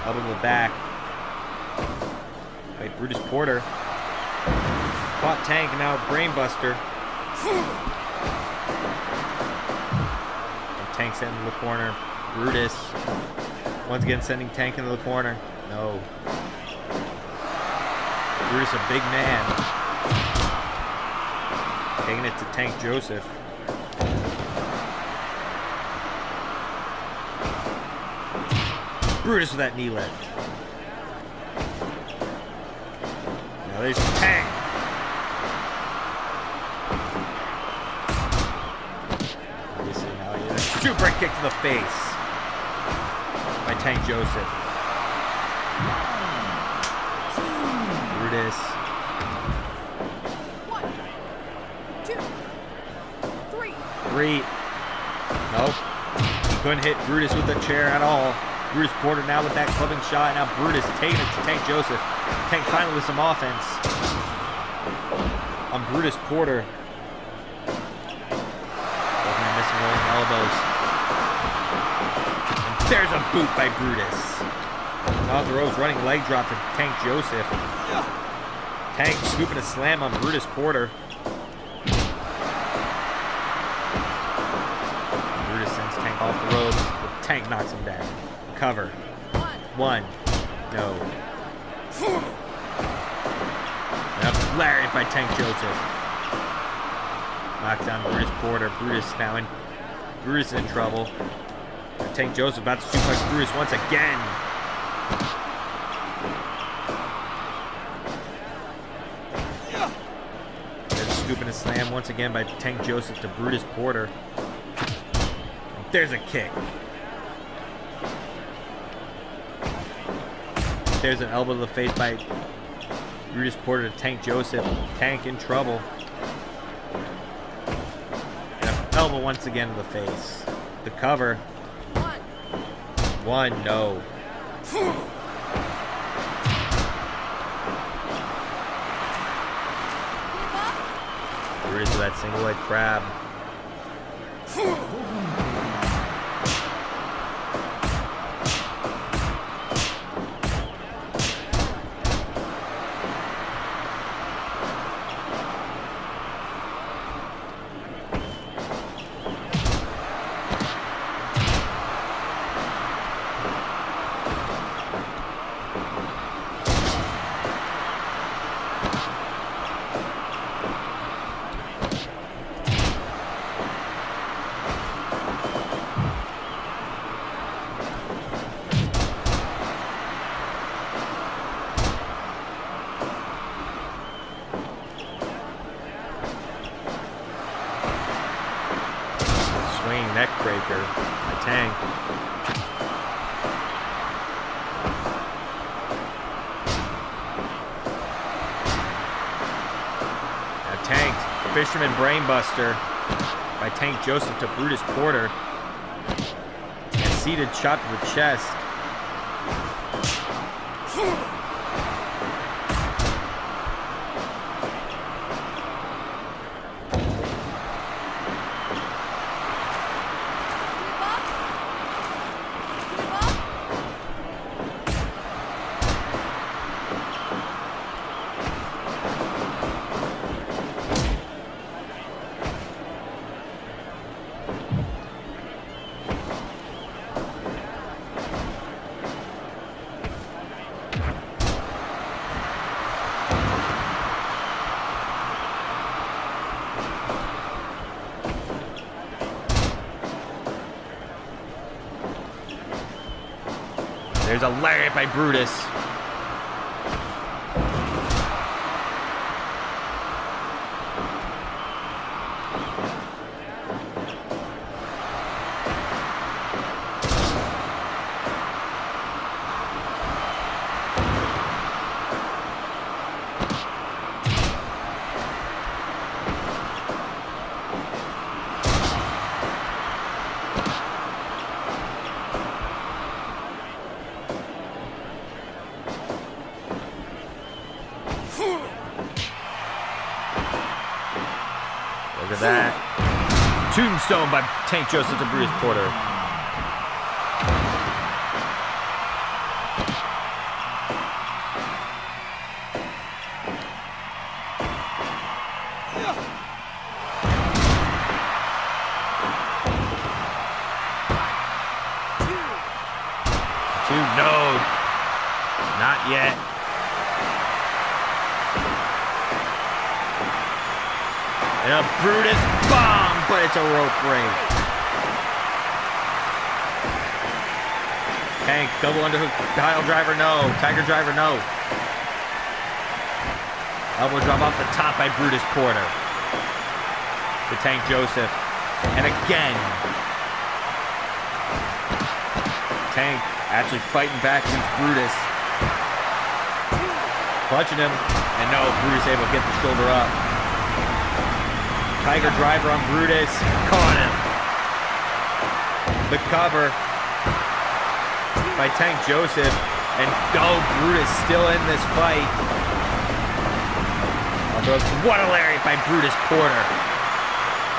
up in the back. Wait, Brutus Porter caught Tank, and now Brainbuster. And Tank sent into the corner. Brutus once again sending Tank into the corner. No. Brutus, a big man, taking it to Tank Joseph. Brutus with that knee lift. Now there's Tank. Super kick to the face by Tank Joseph. Brutus. 1, 2, 3. Nope. He couldn't hit Brutus with the chair at all. Brutus Porter now with that clubbing shot. Now Brutus taking it to Tank Joseph. Tank finally with some offense on Brutus Porter. Missing rolling elbows. There's a boot by Brutus. Off the ropes, running leg drop to Tank Joseph. Tank scooping a slam on Brutus Porter. Tank knocks him down. Cover. One. No. And a lariat by Tank Joseph. Knocks down Brutus Porter. Brutus in trouble. And Tank Joseph about to suplex Brutus once again. There's a scoop and a slam once again by Tank Joseph to Brutus Porter. There's a kick. There's an elbow to the face by Brutus Porter to Tank Joseph. Tank in trouble. And an elbow once again to the face. The cover. One, no. Brutus with that single leg crab. Neck breaker by Tank. Now Tank, Fisherman Brainbuster by Tank Joseph to Brutus Porter. And seated shot to the chest. There's a lariat by Brutus. Look at that. Tombstone by Tank Joseph to Brutus Porter. Two, no. Not yet. And a Brutus bomb, but it's a rope break. Tank, double underhook, pile driver, no. Tiger driver, no. Elbow drop off the top by Brutus Porter. To Tank Joseph. And again. Tank actually fighting back against Brutus. Clutching him. And no, Brutus able to get the shoulder up. Tiger driver on Brutus. Caught him. The cover by Tank Joseph. And Brutus still in this fight. What a lariat by Brutus Porter.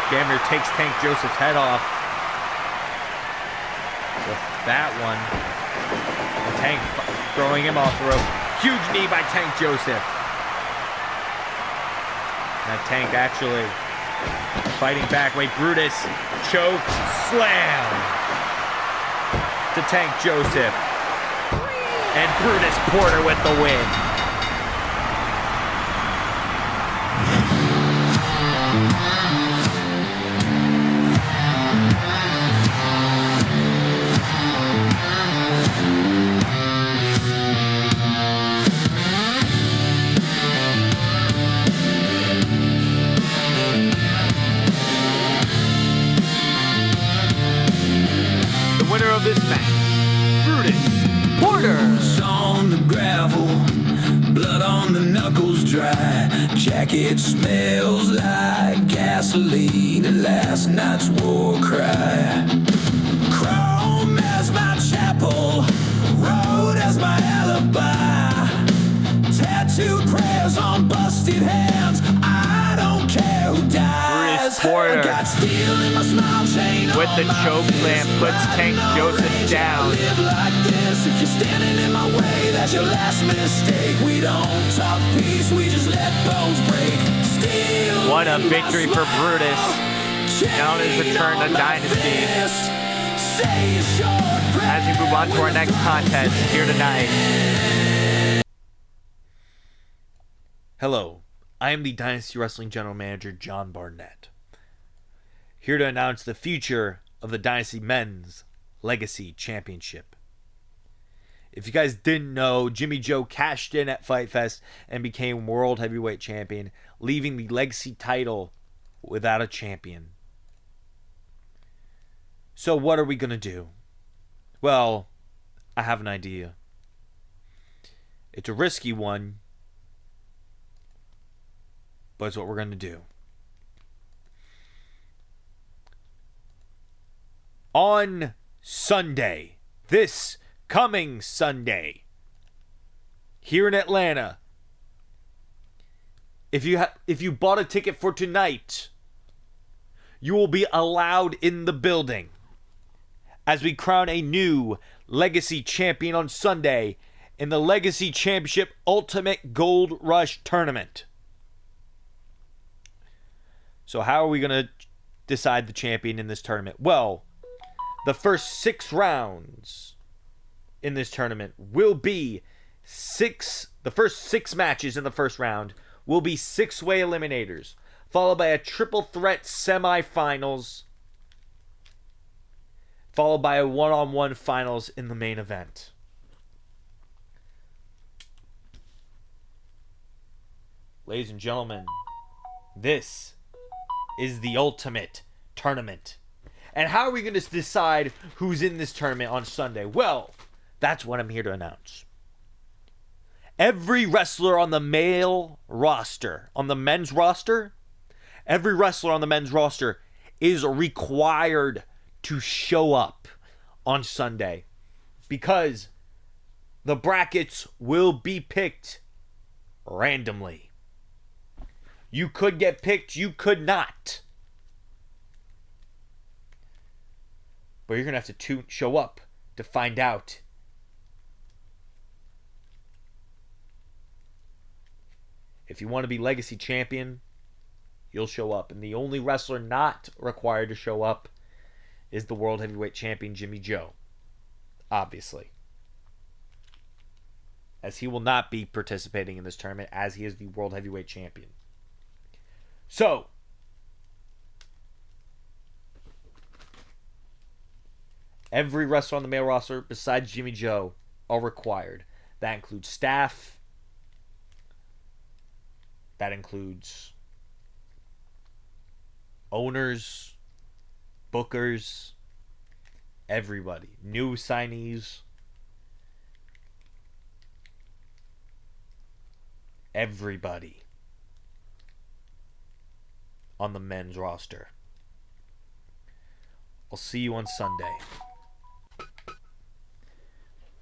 Damn near takes Tank Joseph's head off. With that one. And Tank throwing him off the rope. Huge knee by Tank Joseph. Now Tank actually fighting back. Wait, Brutus. Choke. Slam. to Tank Joseph. And Brutus Porter with the win. The winner of this match, Brutus Porter. On the gravel, blood on the knuckles dry. Jacket smells like gasoline and last night's war cry. Chrome as my chapel, road as my alibi. Tattooed prayers on busted hands. I don't care who dies. Brutus Porter, Got steel in my smile chain with the on my choke slam, fist, puts but Tank no Joseph rage, down. I live like this. If you're standing in my way, that's your last mistake. We don't talk peace, we just let bones break. Steel What a in my victory for smile, Brutus. Now his chain return to on my Dynasty. fist. Say a short prayer As we move on to our next contest here tonight. Hello, I am the Dynasty Wrestling General Manager, John Barnett. Here to announce the future of the Dynasty Men's Legacy Championship. If you guys didn't know, Jimmy Joe cashed in at Fight Fest and became World Heavyweight Champion, leaving the Legacy title without a champion. So what are we going to do? Well, I have an idea. It's a risky one, but it's what we're going to do. On Sunday, this coming Sunday, here in Atlanta, if you bought a ticket for tonight, you will be allowed in the building as we crown a new Legacy champion on Sunday in the Legacy Championship Ultimate Gold Rush Tournament. So how are we going to decide the champion in this tournament? Well, the first 6 rounds in this tournament will be the first 6 matches in the first round will be 6-way eliminators, followed by a triple threat semifinals, followed by a one-on-one finals in the main event. Ladies and gentlemen, this is the ultimate tournament. And how are we going to decide who's in this tournament on Sunday? Well, that's what I'm here to announce. Every wrestler on the male roster, on the men's roster, every wrestler on the men's roster is required to show up on Sunday because the brackets will be picked randomly. You could get picked, you could not. But you're going to have to show up to find out. If you want to be Legacy Champion, you'll show up. And the only wrestler not required to show up is the World Heavyweight Champion, Jimmy Joe. Obviously. As he will not be participating in this tournament as he is the World Heavyweight Champion. So, every wrestler on the male roster besides Jimmy Joe are required. That includes staff. That includes owners, bookers, everybody. New signees. Everybody on the men's roster. I'll see you on Sunday.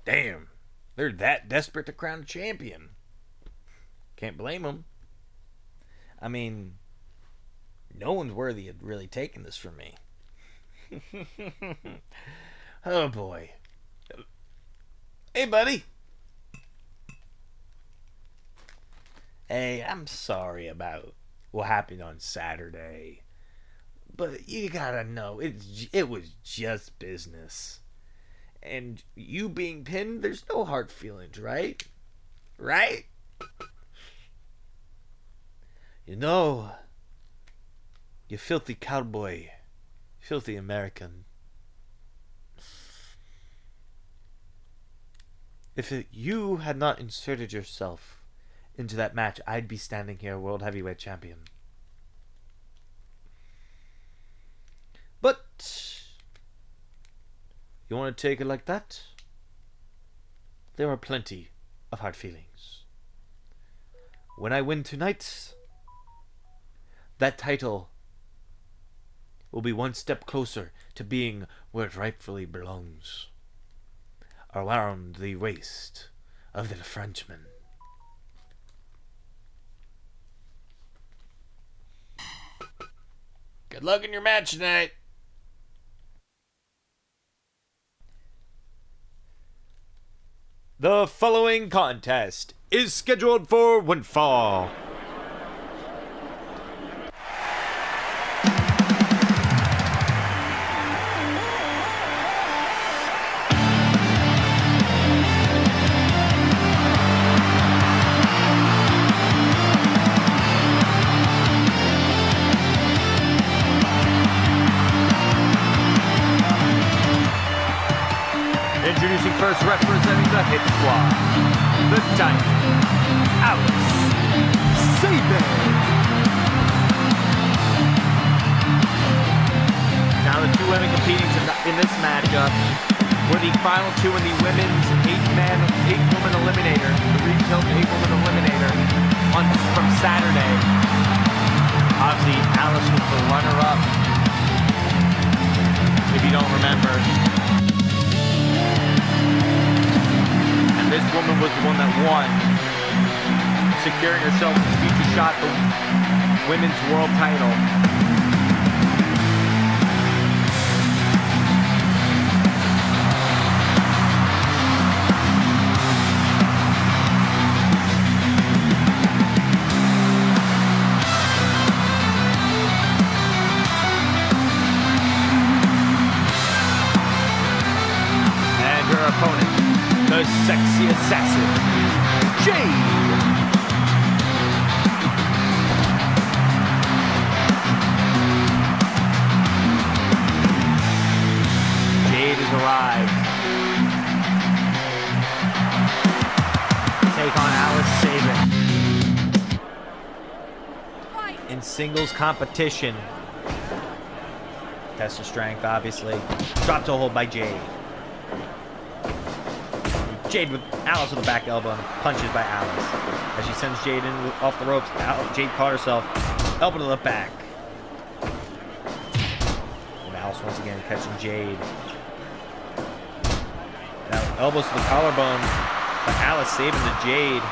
Damn, they're that desperate to crown a champion. Can't blame them. I mean, no one's worthy of really taking this from me. Oh boy. Hey buddy. Hey, I'm sorry about what happened on Saturday, but you gotta know it was just business. and you being pinned, there's no hard feelings, right? Right? You know, you filthy cowboy, filthy American. If you had not inserted yourself into that match, I'd be standing here world heavyweight champion. But you want to take it like that? There are plenty of hard feelings. When I win tonight, that title will be one step closer to being where it rightfully belongs. Around the waist of the Frenchman. Good luck in your match tonight. The following contest is scheduled for one fall. Introducing first, representing the Hit Squad, the Dynasty, Alice Sabin. Now the two women competing in this matchup were the final two in the women's 8-woman eliminator, the Rebuilt 8-woman eliminator from Saturday. Obviously, Alice was the runner-up, if you don't remember. This woman was the one that won, securing herself a future shot for women's world title. And her opponent, the sexy assassin, Jade. Jade has arrived. Take on Alice Sabin. In singles competition. Test of strength, obviously. Drop to hold by Jade. Jade with Alice with a back elbow and punches by Alice. As she sends Jade in off the ropes, Jade caught herself. Elbow to the back. And Alice once again catching Jade. Now elbows to the collarbone by Alice Sabin to Jade.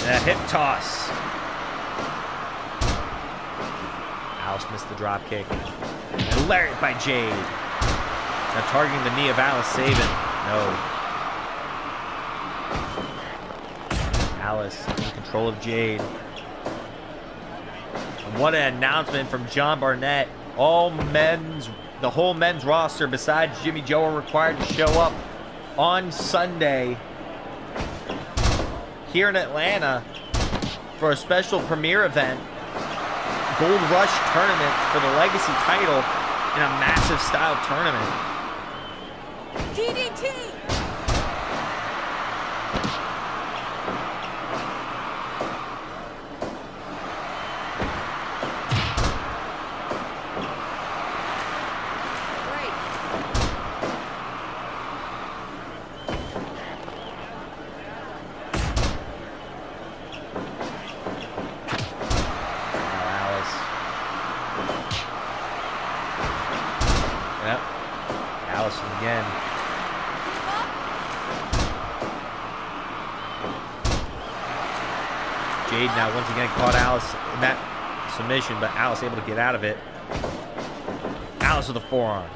And a hip toss. Alice missed the drop kick. And lariat by Jade. Now targeting the knee of Alice Sabin. No. Alice in control of Jade. And what an announcement from John Barnett. The whole men's roster besides Jimmy Joe are required to show up on Sunday here in Atlanta for a special premiere event. Gold Rush tournament for the Legacy title in a massive style tournament. DDT! Great. Yep. Allison again. Jade now once again caught Alice in that submission, but Alice able to get out of it. Alice with a forearm.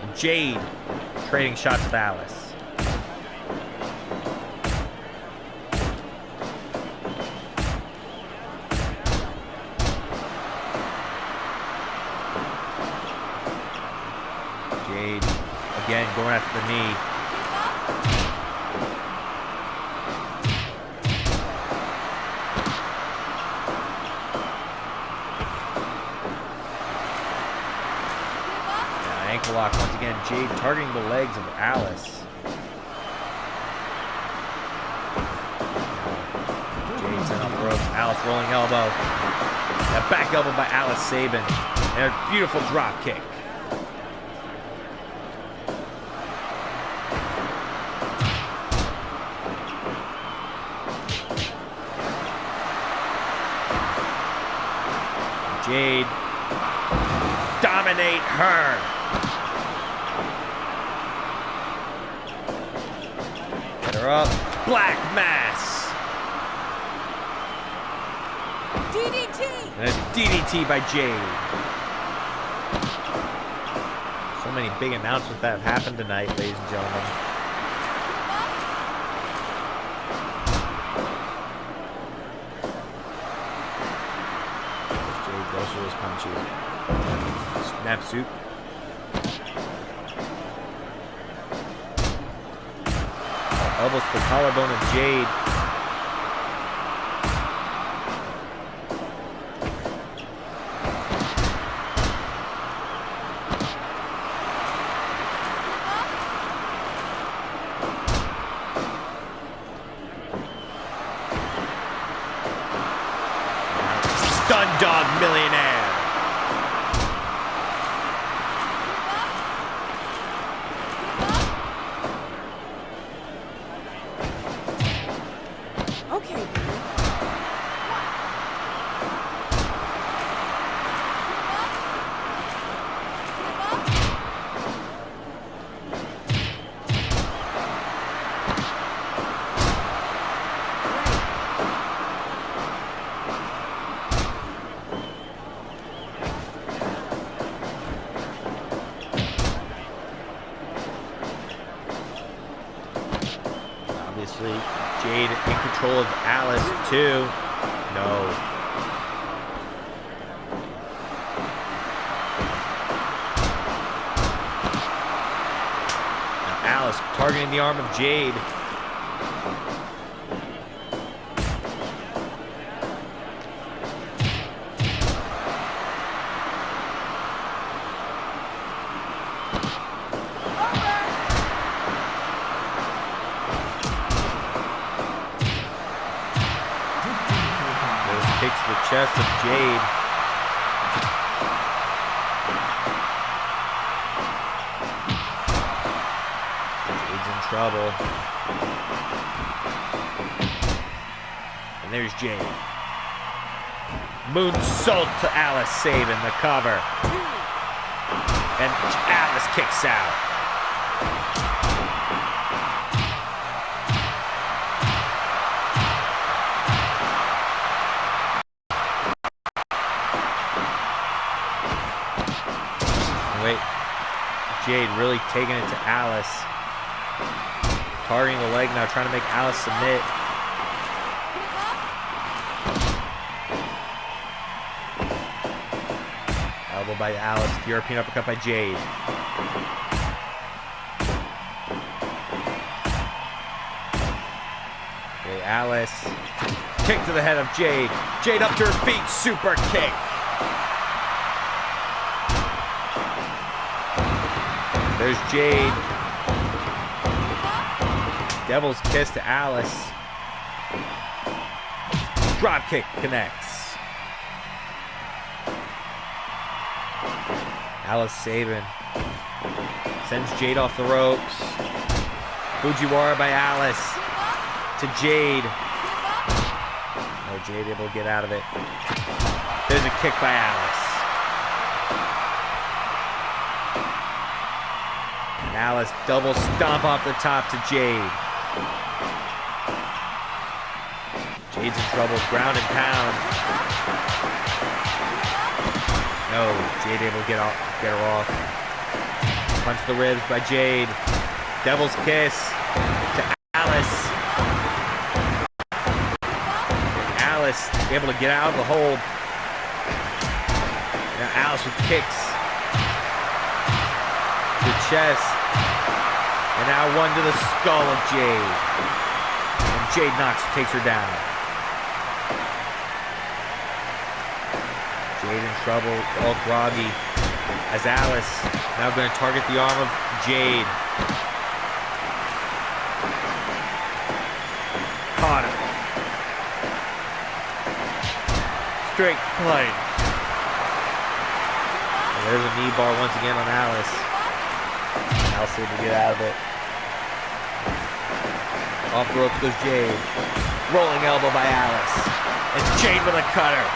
And Jade trading shots with Alice. again, going after the knee. Ankle lock once again. Jade targeting the legs of Alice. Jade sent off the ropes. Alice rolling elbow. That back elbow by Alice Sabin. And a beautiful drop kick. Jade dominate her. Get her up. Black Mass. DDT! And a DDT by Jade. So many big announcements that have happened tonight, ladies and gentlemen. Jade goes for his punches. Snap soup. Elbows to the collarbone of Jade. Stun Dog Millionaire. Okay. Obviously, Jade in control of Alice too. No. Now Alice targeting the arm of Jade. Kicks to the chest of Jade. Jade's in trouble. And there's Jade. Moonsault to Alice Sabin, the cover. And Alice kicks out. Wait, Jade really taking it to Alice. Targeting the leg now, trying to make Alice submit. Elbow by Alice, European uppercut by Jade. Okay, Alice. Kick to the head of Jade. Jade up to her feet, super kick. There's Jade. Devil's kiss to Alice. Drop kick connects. Alice Sabin sends Jade off the ropes. Fujiwara by Alice to Jade. No, Jade able to get out of it. There's a kick by Alice. Alice double stomp off the top to Jade. Jade's in trouble, ground and pound. No, Jade able to get her off. Punch to the ribs by Jade. Devil's kiss to Alice. Alice able to get out of the hold. Now Alice with kicks. The chest. And now one to the skull of Jade. And Jade Knox takes her down. Jade in trouble, all groggy. As Alice now going to target the arm of Jade. Caught him. Straight plunge. And there's a knee bar once again on Alice. Alice able to get out of it. Off the rope goes Jade. Rolling elbow by Alice. And Jade with a cutter.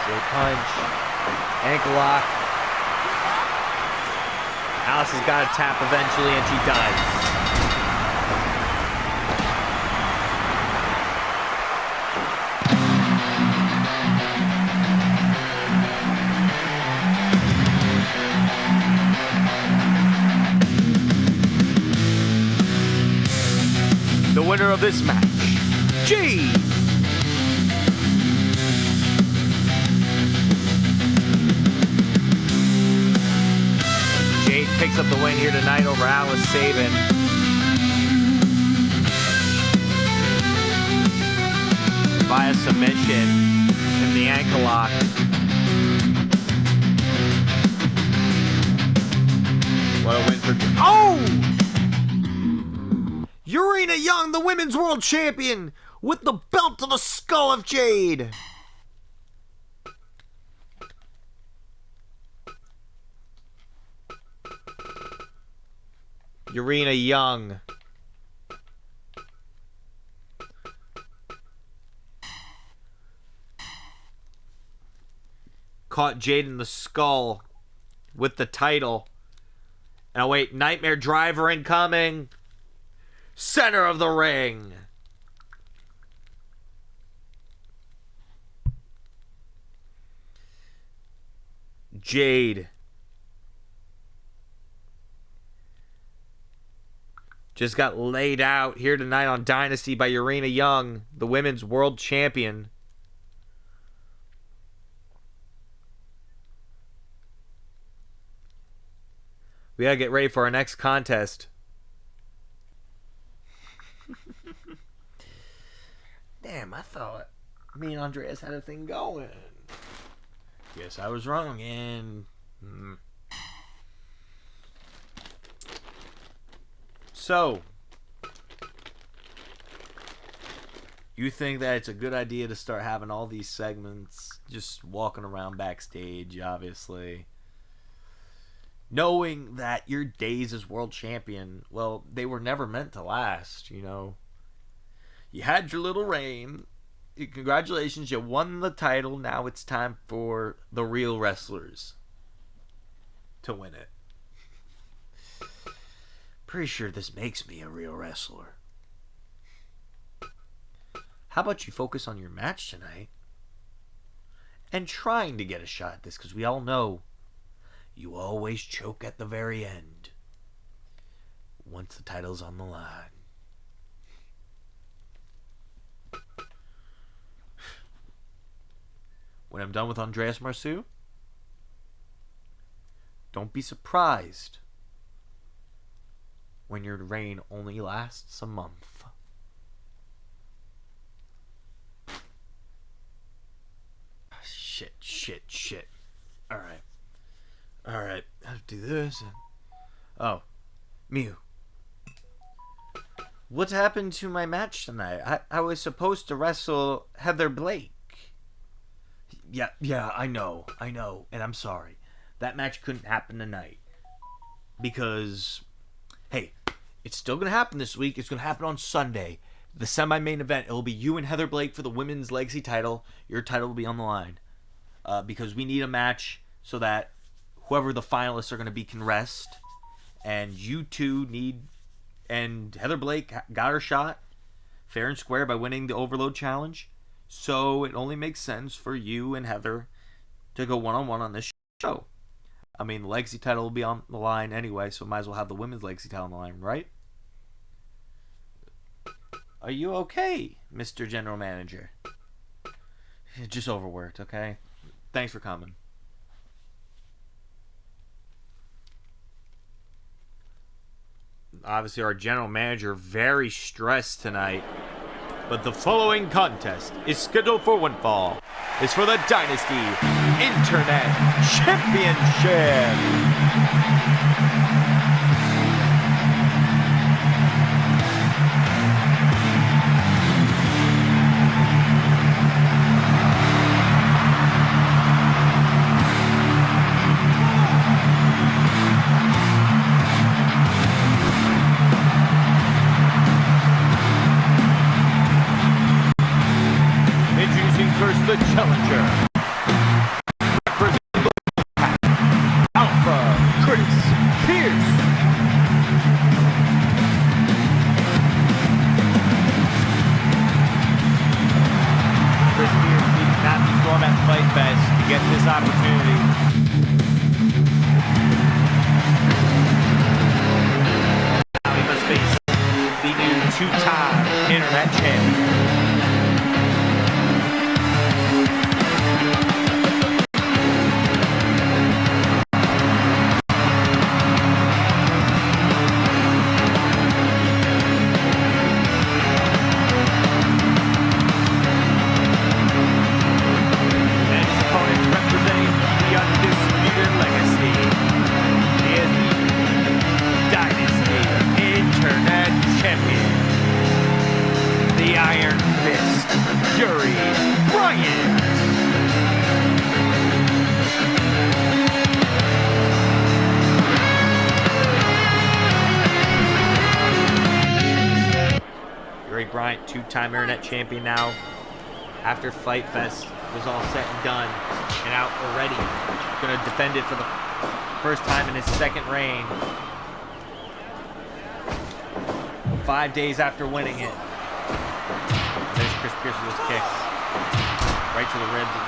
Jade punch. Ankle lock. Alice has got to tap eventually, and she does. The winner of this match, Jade. Jade picks up the win here tonight over Alice Sabin. Via submission in the ankle lock. What a win for... Oh! Urena Young, the Women's World Champion, with the belt to the skull of Jade. Urena Young. Caught Jade in the skull with the title. And oh wait, Nightmare Driver incoming. Center of the ring. Jade. Just got laid out here tonight on Dynasty by Urena Young, the Women's World Champion. We gotta get ready for our next contest. Damn, I thought me and Andreas had a thing going. Guess I was wrong, and... So, you think that it's a good idea to start having all these segments, just walking around backstage, obviously, knowing that your days as world champion, well, they were never meant to last, you know. You had your little reign. Congratulations, you won the title. Now it's time for the real wrestlers to win it. Pretty sure this makes me a real wrestler. How about you focus on your match tonight and trying to get a shot at this, because we all know you always choke at the very end once the title's on the line. When I'm done with Andreas Marceau, don't be surprised when your reign only lasts a month. Shit. Alright. I have to do this. Oh. Mew. What happened to my match tonight? I was supposed to wrestle Heather Blake. Yeah, I know. And I'm sorry. That match couldn't happen tonight. Because, hey, it's still going to happen this week. It's going to happen on Sunday. The semi-main event. It will be you and Heather Blake for the Women's Legacy title. Your title will be on the line. Because we need a match so that whoever the finalists are going to be can rest. And you two need... And Heather Blake got her shot fair and square by winning the Overload Challenge. So it only makes sense for you and Heather to go one-on-one on this show. I mean, the Legacy title will be on the line anyway, so might as well have the Women's Legacy title on the line, right? Are you okay, Mr. General Manager? Just overworked, okay? Thanks for coming. Obviously, our general manager very stressed tonight. But the following contest is scheduled for one fall. It's for the Dynasty Internet Championship. Introducing first the challenger. Representing the pack, Alpha Chris Pierce. Chris Pierce needs not be storm at Fight Fest to get this opportunity. Now he must face the new two-time internet champion. Bryant, two-time internet champion now. After Fight Fest was all set and done and out already, going to defend it for the first time in his second reign. 5 days after winning it. There's Chris Pierce with his kicks. Right to the ribs of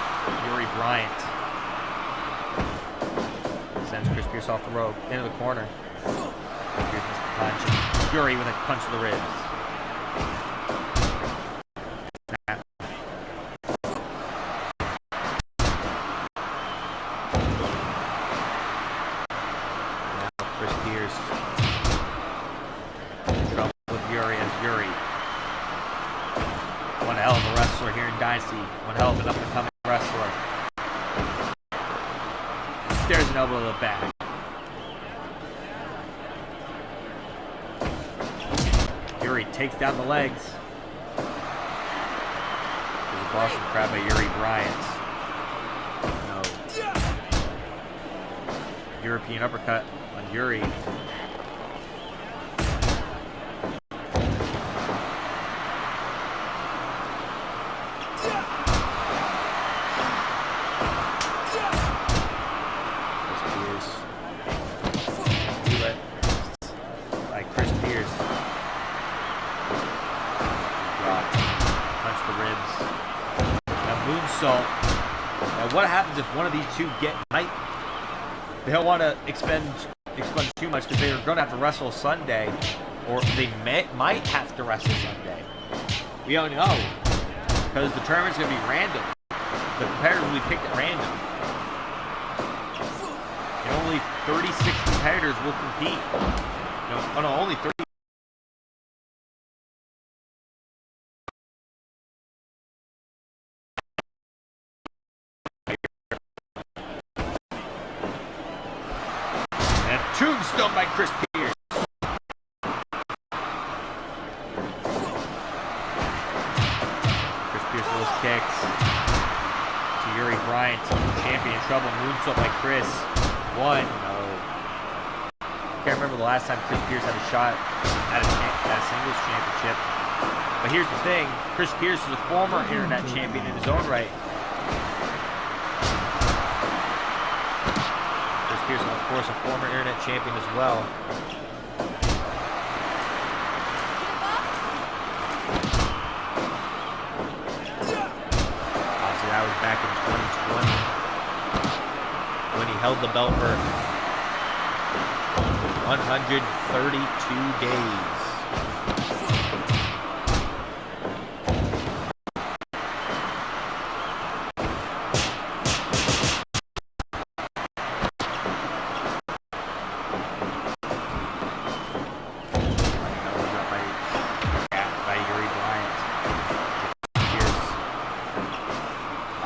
Yuri Bryant. Sends Chris Pierce off the rope, into the corner. Chris Pierce missed the punch. Yuri with a punch to the ribs. Dynasty, one hell of an up-and-coming wrestler. There's an elbow to the back. Yuri takes down the legs. There's a Boston Crab by Yuri Bryant. No. European uppercut on Yuri. What happens if one of these two they don't want to expunge too much because they're going to have to wrestle Sunday, or they might have to wrestle Sunday. We don't know because the tournament's going to be random. The competitors will be picked at random, and only 36 competitors will compete. Only 30. Tombstone by Chris Pierce. Chris Pierce with those kicks to Yuri Bryant. Champion in trouble. Moonsault by Chris. One. No. Can't remember the last time Chris Pierce had a shot at a singles championship. But here's the thing. Chris Pierce is a former internet champion in his own right. Pierce, of course, a former internet champion as well. Obviously, that was back in 2020 when he held the belt for 132 days.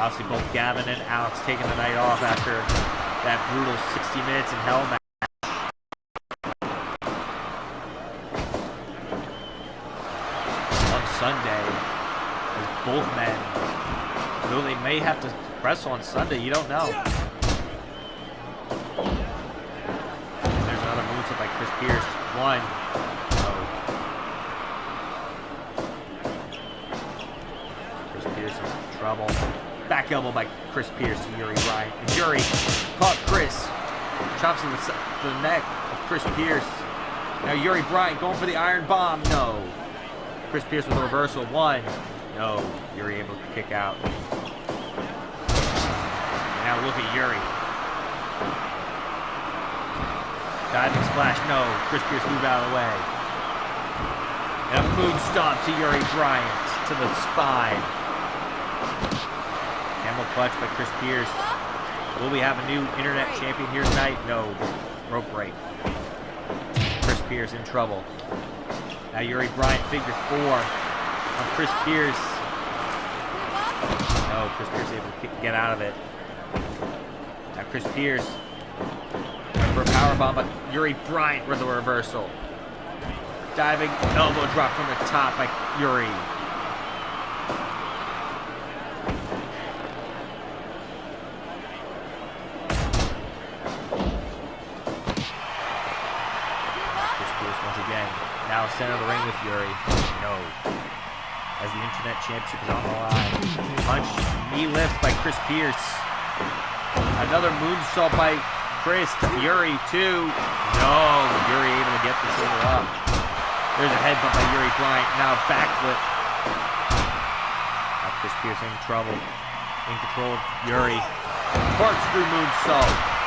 Obviously, both Gavin and Alex taking the night off after that brutal 60 minutes in hell match. On Sunday, as both men, though they may have to wrestle on Sunday, you don't know. There's another moonsault by Chris Pierce. One. Chris Pierce in trouble. Back elbow by Chris Pierce to Yuri Bryant. And Yuri caught Chris. Chops in the neck of Chris Pierce. Now Yuri Bryant going for the iron bomb. No. Chris Pierce with a reversal. One. No. Yuri able to kick out. Now look at Yuri. Diving splash. No. Chris Pierce moved out of the way. And a moon stomp to Yuri Bryant to the spine. Camel clutch by Chris Pierce. Will we have a new internet champion here tonight? No. Rope break. Chris Pierce in trouble. Now Yuri Bryant figure four on Chris Pierce. No, Chris Pierce able to get out of it. Now Chris Pierce for a powerbomb, but Yuri Bryant with a reversal. Diving elbow drop from the top by Yuri. Now center of the ring with Yuri. No. As the internet championship is on the line. Punch, knee lift by Chris Pierce. Another moonsault by Chris to Yuri too. No. Yuri able to get the shoulder up. There's a headbutt by Yuri Bryant. Now backflip. Now Chris Pierce in trouble. In control of Yuri. Corkscrew moonsault.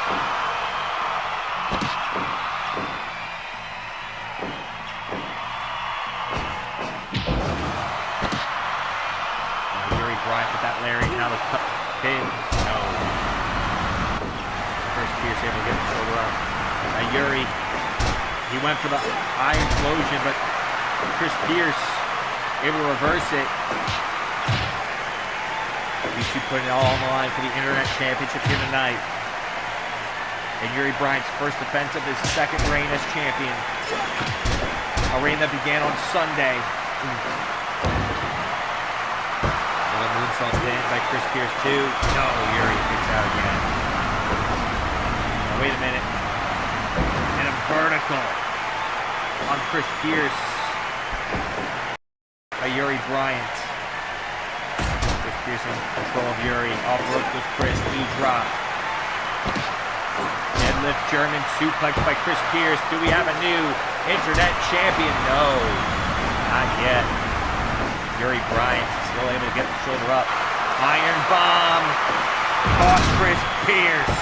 Bryant with that Larry, now the pin. No. First Pierce able to get the shoulder up. Now Yuri, he went for the eye explosion, but Chris Pierce able to reverse it. These two putting it all on the line for the Internet Championship here tonight. And Yuri Bryant's first defense of his second reign as champion. A reign that began on Sunday. Moonsault stand by Chris Pierce too. No, Yuri kicks out again. Now, wait a minute. And a vertical on Chris Pierce by Yuri Bryant. Chris Pierce in control of Yuri. Off rope with Chris. Knee drop. Deadlift German suplex by Chris Pierce. Do we have a new internet champion? No, not yet. Yuri Bryant still able to get the shoulder up. Iron bomb. Caught Chris Pierce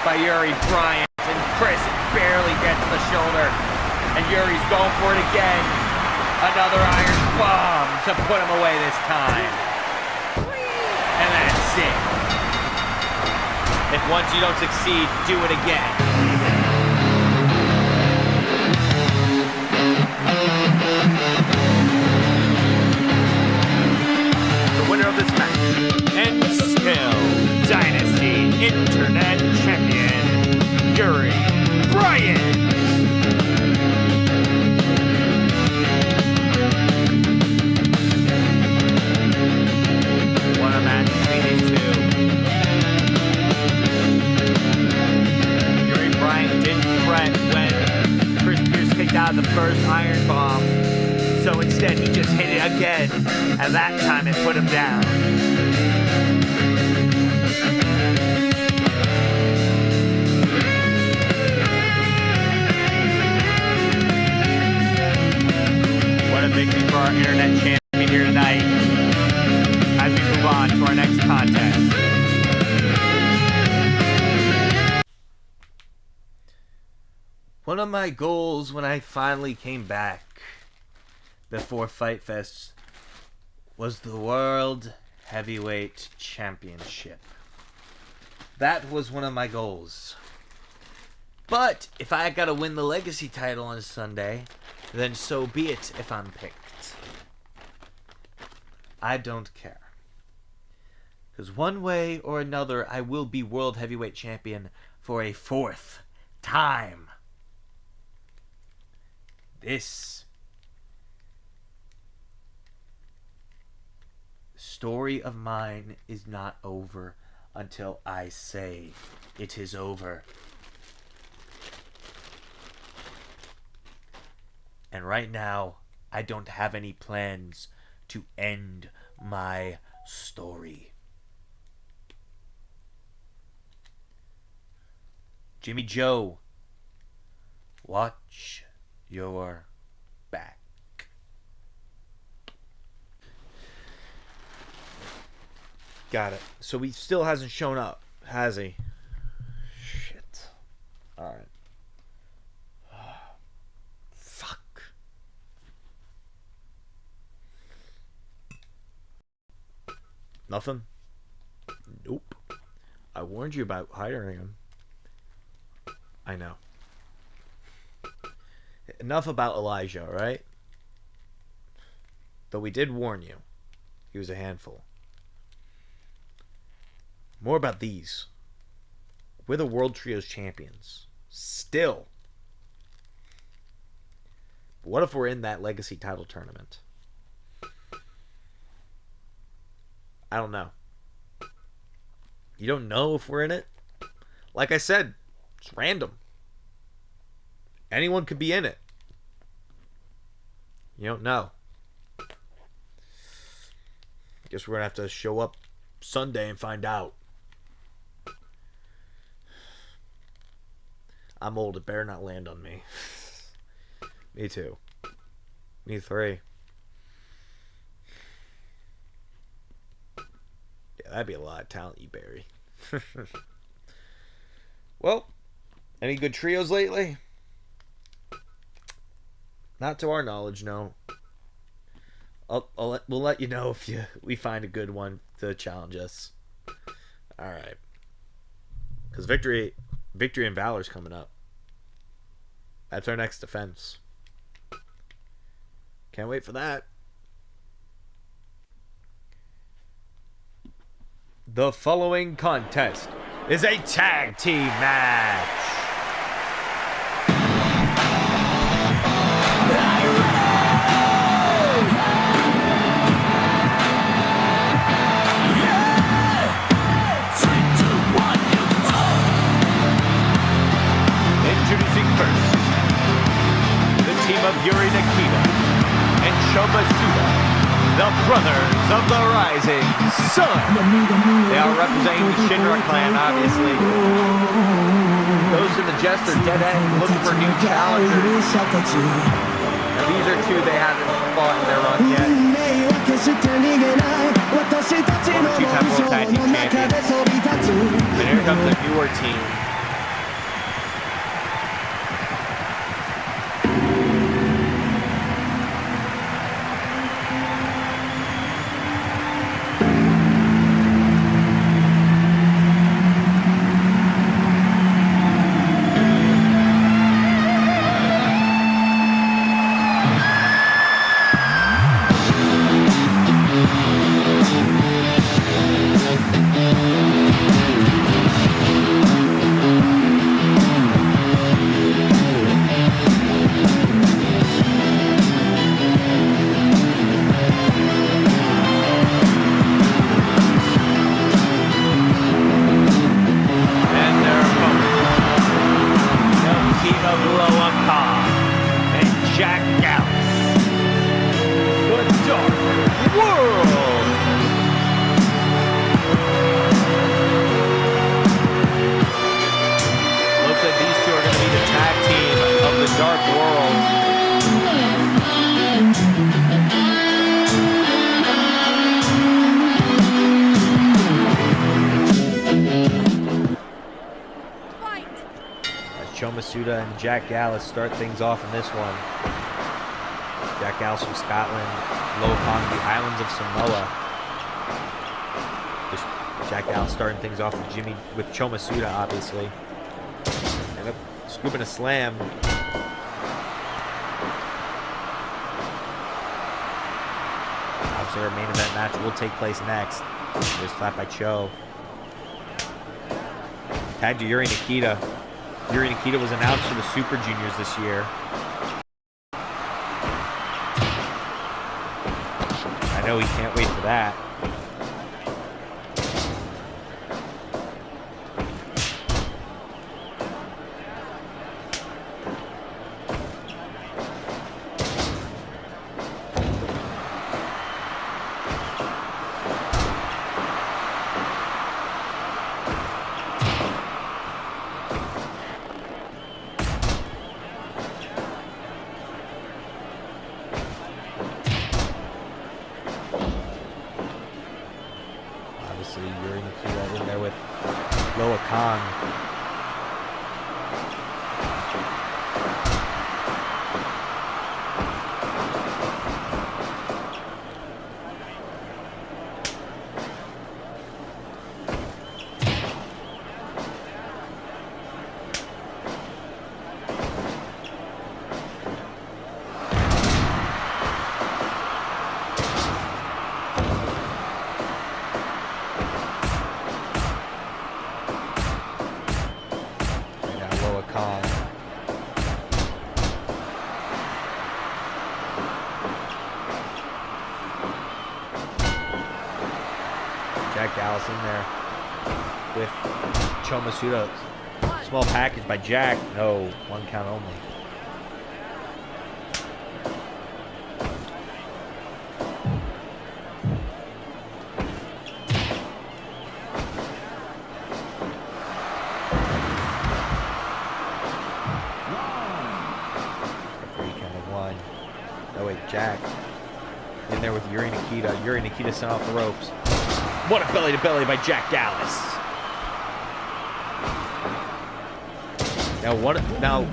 by Yuri Bryant. And Chris barely gets the shoulder. And Yuri's going for it again. Another iron bomb to put him away this time. And that's it. If once you don't succeed, do it again. Winner of this match, and still Dynasty Internet Champion, Yuri Bryant. What a match between these two. Yuri Bryant didn't fret when Chris Pierce kicked out the first iron bomb. So instead, he just hit it again, and that time it put him down. What a victory for our internet champion here tonight. As we move on to our next contest. One of my goals when I finally came back before Fight Fest was the World Heavyweight Championship. That was one of my goals. But if I gotta win the Legacy title on Sunday, then so be it if I'm picked. I don't care. Because one way or another, I will be World Heavyweight Champion for a 4th time. This story of mine is not over until I say it is over. And right now, I don't have any plans to end my story. Jimmy Joe, watch your back. Got it. So he still hasn't shown up, has he? Shit. Alright. Fuck. Nothing? Nope. I warned you about hiring him. I know. Enough about Elijah, right? Though we did warn you. He was a handful. More about these. We're the World Trios champions. Still. But what if we're in that Legacy title tournament? I don't know. You don't know if we're in it? Like I said, it's random. Anyone could be in it. You don't know. Guess we're going to have to show up Sunday and find out. I'm old. It better not land on me. Me too. Me 3. Yeah, that'd be a lot of talent you bury. Well, any good trios lately? Not to our knowledge, no. We'll let you know if we find a good one to challenge us. All right. Because Victory and Valor's coming up. That's our next defense. Can't wait for that. The following contest is a tag team match. Introducing first, the team of Yuri Nikita and Shoma Suda, the Brothers of the Rising Sun. They are representing the Shinra clan, obviously. Those in the Jester Dead End looking for new challengers. Now these are two they haven't fought in their run yet. Former two-time World Tag Team Champions. And here comes a newer team. Masuda and Jack Gallus start things off in this one. Jack Gallus from Scotland, low upon the islands of Samoa. Just Jack Gallus starting things off with Choma Suda, obviously. End up scooping a slam. Obviously, our main event match will take place next. Just slapped by Cho. Tag to Yuri Nikita. Yuri Nikita was announced for the Super Juniors this year. I know he can't wait for that. Yuri Nikita in there with Loa Khan. Jack Dallas in there with Cho Masuda. Small package by Jack. No, 1 count only. Oh wait, Jack in there with Yuri Nikita. Yuri Nikita sent off the ropes. What a belly to belly by Jack Dallas. Now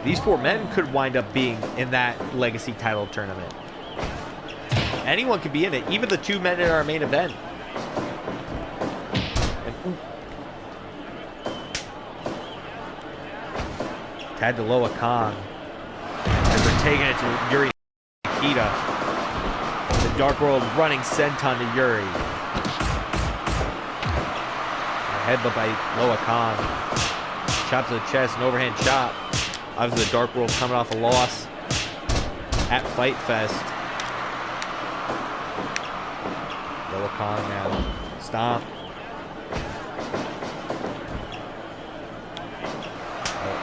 these 4 men could wind up being in that legacy title tournament. Anyone could be in it, even the 2 men in our main event. Tag to Loa Khan. As they're taking it to Yuri Nikita. The Dark World running senton to Yuri. A headbutt by Loa Khan. Chop to the chest, an overhand chop. Obviously the Dark World coming off a loss at Fight Fest. Loa Khan now. Stomp.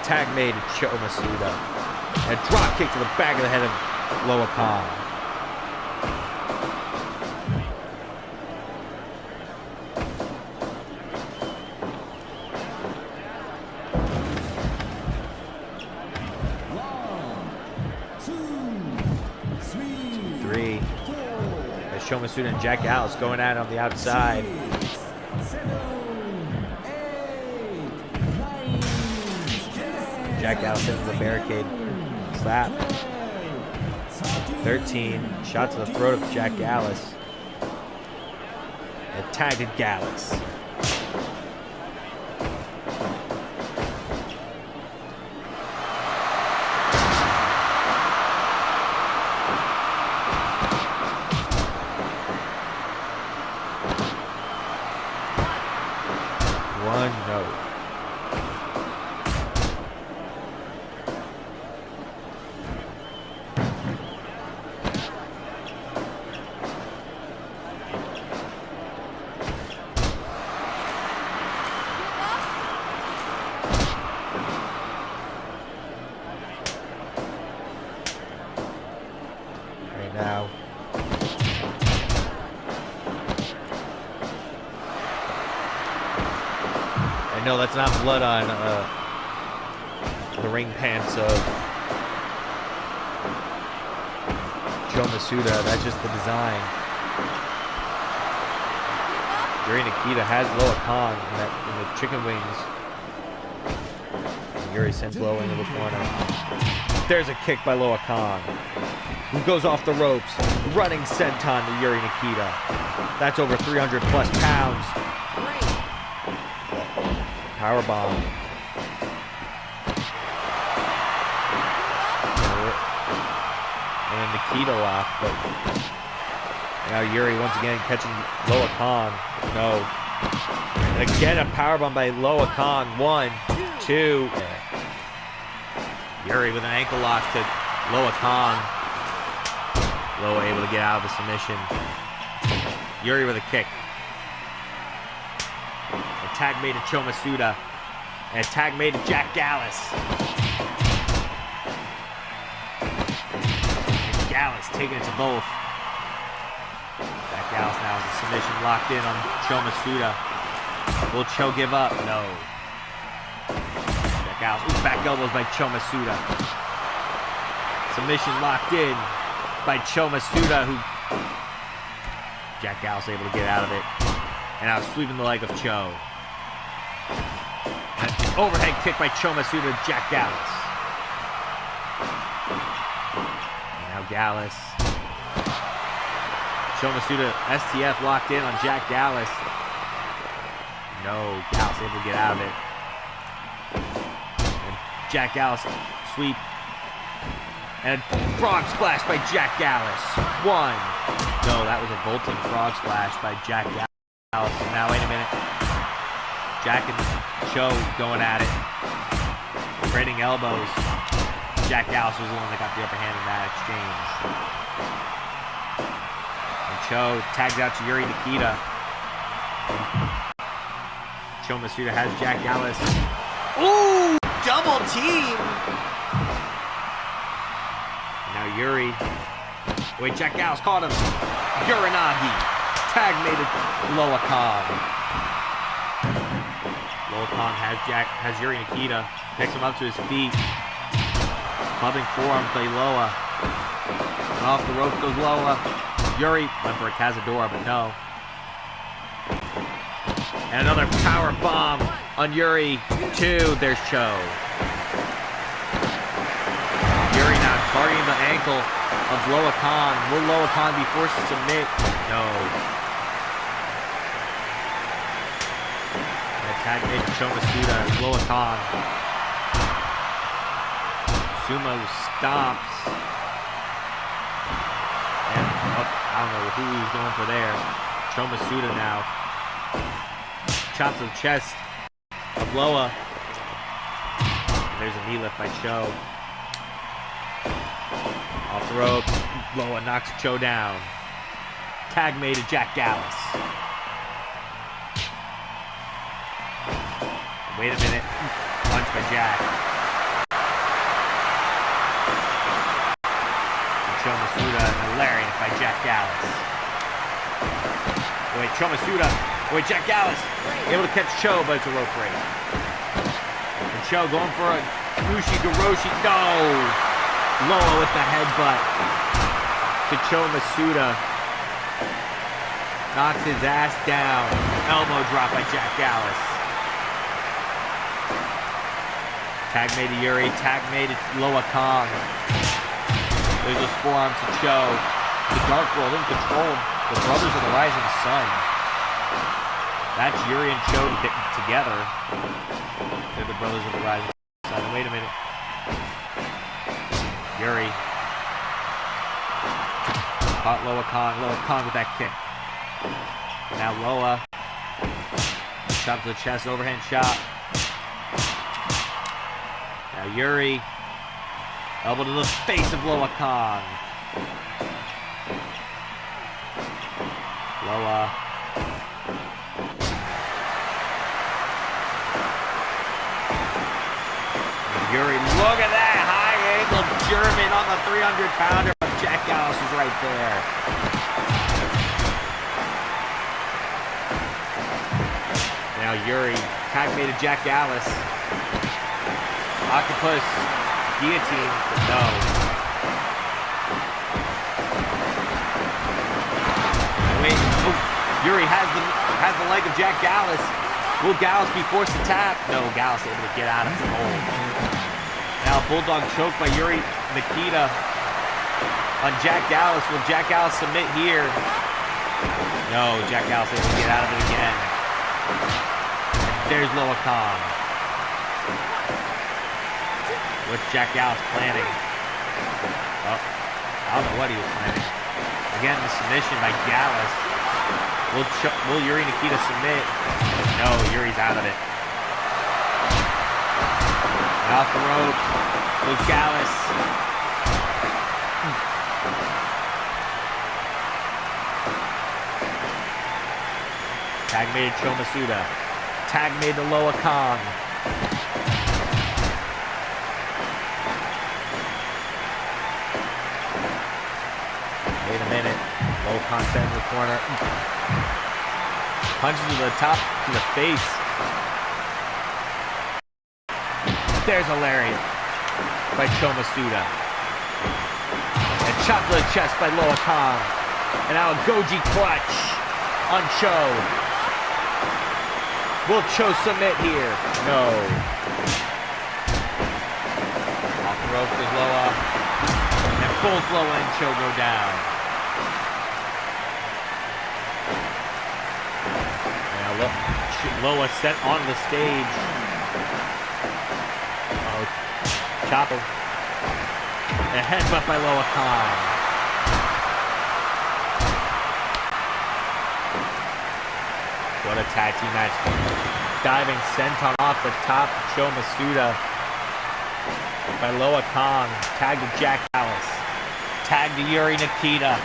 Tag made to Cho Masuda. And a drop kick to the back of the head of Loa Khan. Cho Masuda and Jack Dallas going at it on the outside. 6, 7, 8, 9, Jack Dallas into the barricade. Slap. 13. Shot to the throat of Jack Dallas. And tag to Dallas. Now, I know that's not blood on the ring pants of Cho Masuda. That's just the design. Yuri Nikita has Loa Khan in the chicken wings. And Yuri sends Loa into the corner. There's a kick by Loa Khan, who goes off the ropes, running senton to Yuri Nikita. That's over 300 plus pounds. Powerbomb. And Nikita lock, but Now Yuri once again catching Loa Khan. No. And again a powerbomb by Loa Khan. 1, 2. Yuri with an ankle lock to Loa Khan. Loa able to get out of the submission. Yuri with a kick. A tag made to Cho Masuda. And a tag made to Jack Gallus. And Gallus taking it to both. Jack Gallus now has a submission locked in on Cho Masuda. Will Cho give up? No. Jack Gallus. Ooh, back elbows by Cho Masuda. Submission locked in by Cho Masuda, who Jack Gallus able to get out of it. And now sweeping the leg of Cho. An overhead kick by Cho Masuda to Jack Gallus. And now Gallus. Cho Masuda STF locked in on Jack Gallus. No, Gallus able to get out of it. And Jack Gallus sweep. And a frog splash by Jack Gallus. 1. No, that was a bolting frog splash by Jack Gallus. Now, wait a minute. Jack and Cho going at it. Trading elbows. Jack Gallus was the one that got the upper hand in that exchange. And Cho tags out to Yuri Nikita. Cho Masuda has Jack Gallus. Ooh! Double team! Now Yuri. Wait, Jack Gallus caught him. Uranagi. Tag made it Loa Khan. Loa Khan has Yuri Nikita. Picks him up to his feet. Clubbing forearm by Loa. And off the rope goes Loa. Yuri went for a Cazadora, but no. And another power bomb on Yuri. 2. There's Cho. Yuri now targeting the ankle of Loa Khan. Will Loa Khan be forced to submit? No. And tag made to Cho Masuda. Loa Khan. Sumo stomps. And I don't know who he was going for there. Cho Masuda now. Chop to the chest of Loa. And there's a knee lift by Cho. Off the rope. Loa knocks Cho down. Tag made to Jack Gallus. Wait a minute. Punch by Jack. And Cho Masuda and a lariat by Jack Gallus. Wait, Cho Masuda. Wait, Jack Gallus able to catch Cho, but it's a rope break. And Cho going for a Ushi-Goroshi. No! Loa with the headbutt to Cho Masuda. Knocks his ass down. Elbow drop by Jack Gallus. Tag made to Yuri. Tag made to Loa Khan. There's a forearm to Cho. The Dark World in control. The Brothers of the Rising Sun. That's Yuri and Cho together. They're the Brothers of the Rising Sun. Wait a minute. Yuri. Caught Loa Khan. Loa Khan with that kick. Now Loa. Chop to the chest. Overhand shot. Now Yuri. Elbow to the face of Loa Khan. Loa. Yuri, look at that high angle German on the 300-pounder. Jack Gallus is right there. Now Yuri, tag made to Jack Gallus. Octopus, guillotine, but no. Wait, oh, Yuri has the leg of Jack Gallus. Will Gallus be forced to tap? No, Gallus able to get out of the hold. Now Bulldog choke by Yuri Nikita on Jack Gallus. Will Jack Gallus submit here? No, Jack Gallus able to get out of it again. There's Loa Khan. What's Jack Gallus planning? Oh, I don't know what he was planning. Again, the submission by Gallus. Will Yuri Nikita submit? No, Yuri's out of it. And off the ropes goes Gallus. Tag made to Chomasuda. Tag made to Loa Kong. Wait a minute. Loa Kong sent in the corner. Punches to the top, to the face. There's a lariat by Chomasuda. And chop to the chest by Loa Kong. And now a Goji clutch on Cho. Will Cho submit here? No. Off the rope is Loa. And both Loa and Cho go down. Now Loa set on the stage. Oh, chopper. A headbutt by Loa Khan. What a tag team match. Diving senton off the top. Chomasuda by Loa Kong. Tag to Jack Gallus. Tag to Yuri Nikita.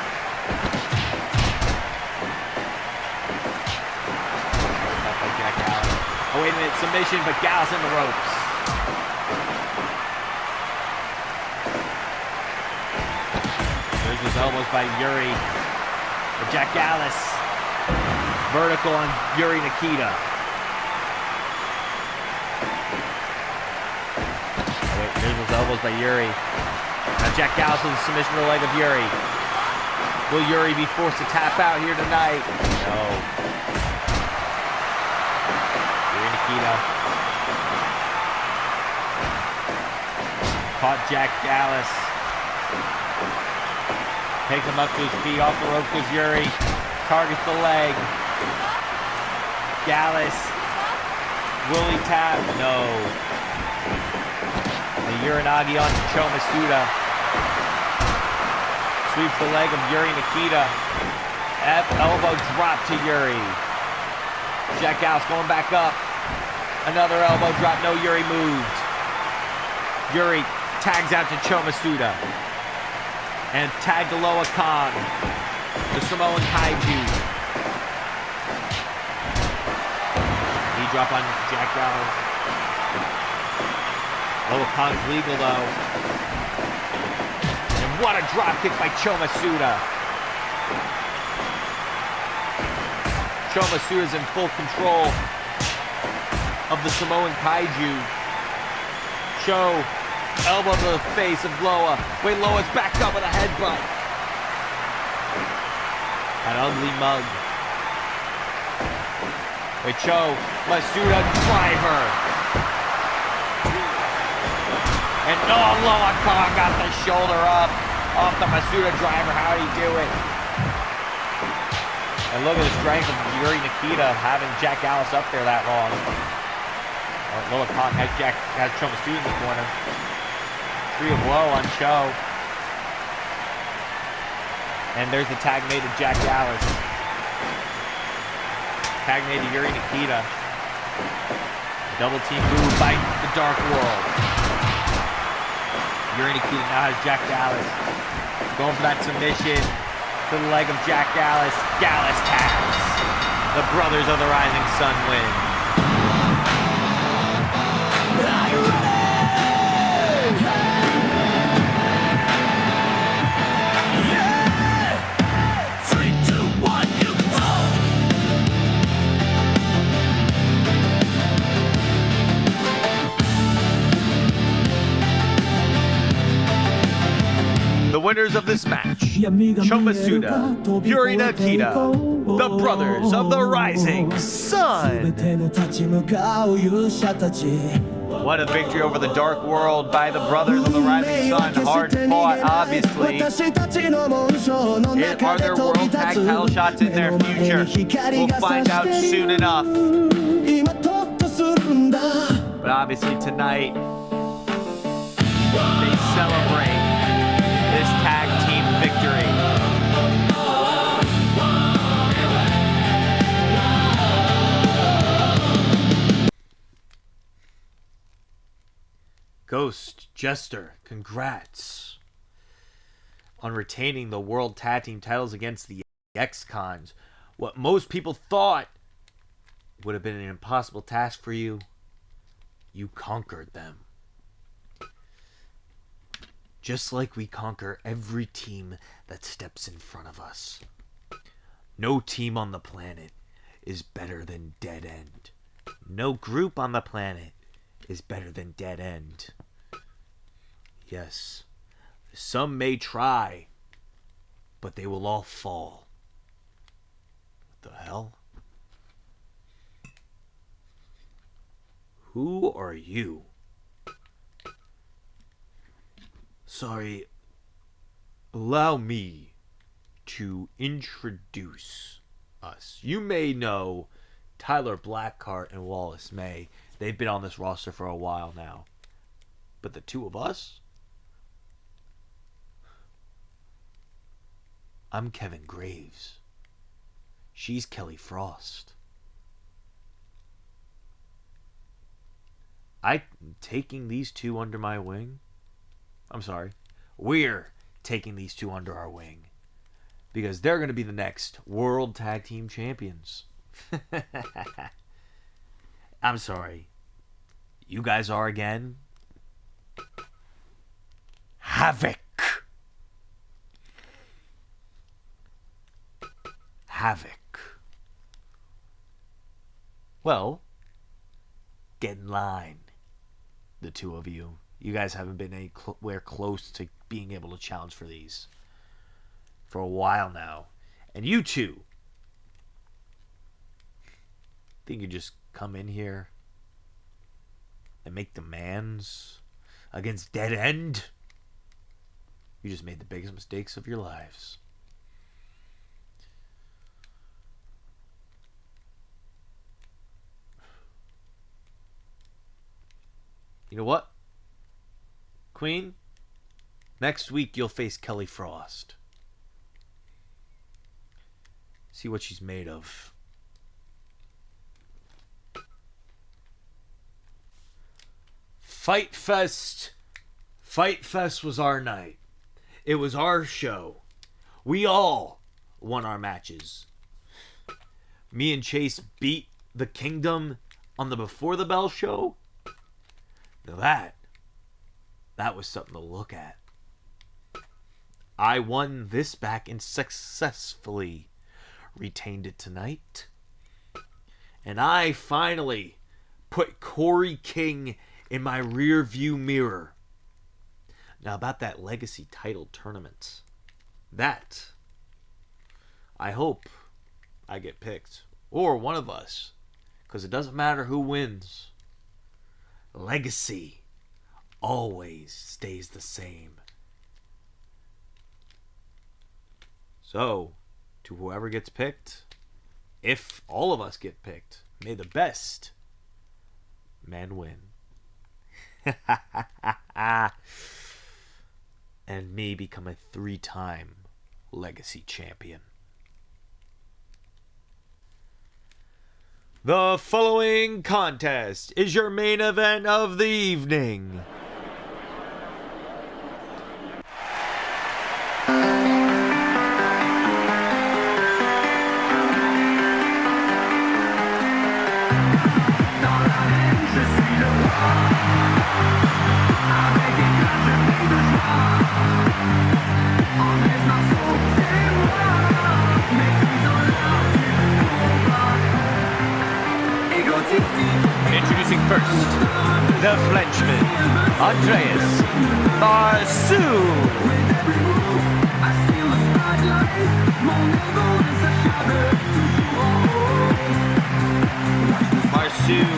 Up by Jack Gallus. Oh, wait a minute. Submission, but Gallus in the ropes. There's his elbows by Yuri. But Jack Gallus. Vertical on Yuri Nikita. Oh wait, there's those elbows by Yuri. Now Jack Gallus with a submission to the leg of Yuri. Will Yuri be forced to tap out here tonight? No. Yuri Nikita. Caught Jack Gallus. Takes him up to his feet. Off the rope goes Yuri. Targets the leg. Gallus. Will he tap? No. The Uranagi on Chomasuda. Sweeps the leg of Yuri Nikita. Elbow drop to Yuri. Jack Gallus going back up. Another elbow drop. No, Yuri moved. Yuri tags out to Chomasuda. And tag to Loa Khan. The Samoan Kaiju. Drop on Jack Gallus. Loa Kong's legal though. And what a drop kick by Chomasuda. Chomasuda's in full control of the Samoan Kaiju. Cho, elbow to the face of Loa. Wait, Loa's back up with a headbutt. An ugly mug. Wait, Cho, Masuda driver. And oh, Loa Kong got the shoulder up off the Masuda driver. How'd he do it? And look at the strength of Yuri Nikita having Jack Gallus up there that long. Loa Kong has Cho Masuda in the corner. Tree of Woe on Cho. And there's the tag made to Jack Gallus. Tag made to Yuri Nikita. Double team move by the Dark World. Yuri Nikita now has Jack Gallus. Going for that submission to the leg of Jack Gallus. Gallus taps. The Brothers of the Rising Sun win. The winners of this match, Chomasuda, Yuri Nikita, the Brothers of the Rising Sun. What a victory over the Dark World by the Brothers of the Rising Sun. Hard fought, obviously. Are there world tag title shots in their future? We'll find out soon enough. But obviously tonight, they celebrate this tag team victory. Jester, congrats on retaining the World Tag Team titles against the X-Cons. What most people thought would have been an impossible task for you, you conquered them. Just like we conquer every team that steps in front of us. No team on the planet is better than Dead End. No group on the planet is better than Dead End. Yes, some may try, but they will all fall. What the hell? Who are you? Sorry, allow me to introduce us. You may know Tyler Blackheart and Wallace May. They've been on this roster for a while now. But the two of us? I'm Kevin Graves. She's Kelly Frost. I'm taking these two under my wing. I'm sorry. We're taking these two under our wing. Because they're going to be the next World Tag Team Champions. I'm sorry. You guys are again? Havoc. Havoc. Well, get in line. The two of you. You guys haven't been anywhere close to being able to challenge for these for a while now. And you two think you just come in here and make demands against Dead End? You just made the biggest mistakes of your lives. You know what, Queen? Next week you'll face Kelly Frost. See what she's made of. Fight Fest. Fight Fest was our night. It was our show. We all won our matches. Me and Chase beat the Kingdom on the Before the Bell show. Now that was something to look at. I won this back and successfully retained it tonight. And I finally put Corey King in my rear view mirror. Now about that Legacy title tournament. That, I hope I get picked. Or one of us. Because it doesn't matter who wins. Legacy always stays the same. So, to whoever gets picked, if all of us get picked, may the best man win. And me become a 3-time Legacy champion. The following contest is your main event of the evening. Introducing first, the Frenchman, Andreas Marceau. Marceau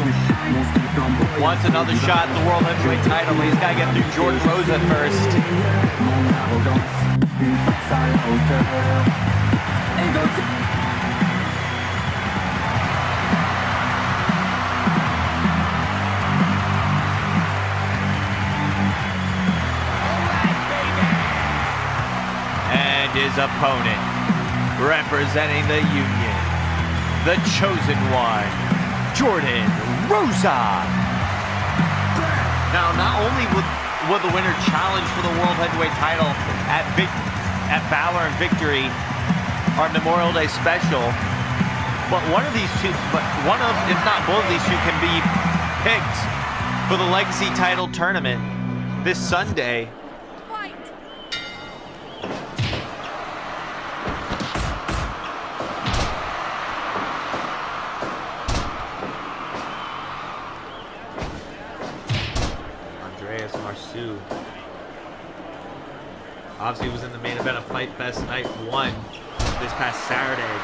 wants another shot at the World Heavyweight title, but he's got to get through George Rosa first. His opponent, representing the Union, the chosen one, Jordan Rosa. Now, not only will will the winner challenge for the World Heavyweight title at Valor and Victory, our Memorial Day special? But one of these two, if not both of these two, can be picked for the Legacy title tournament this Sunday. Fight! Andreas Marceau. Obviously, he was in the main event of Fight Fest Night 1 this past Saturday,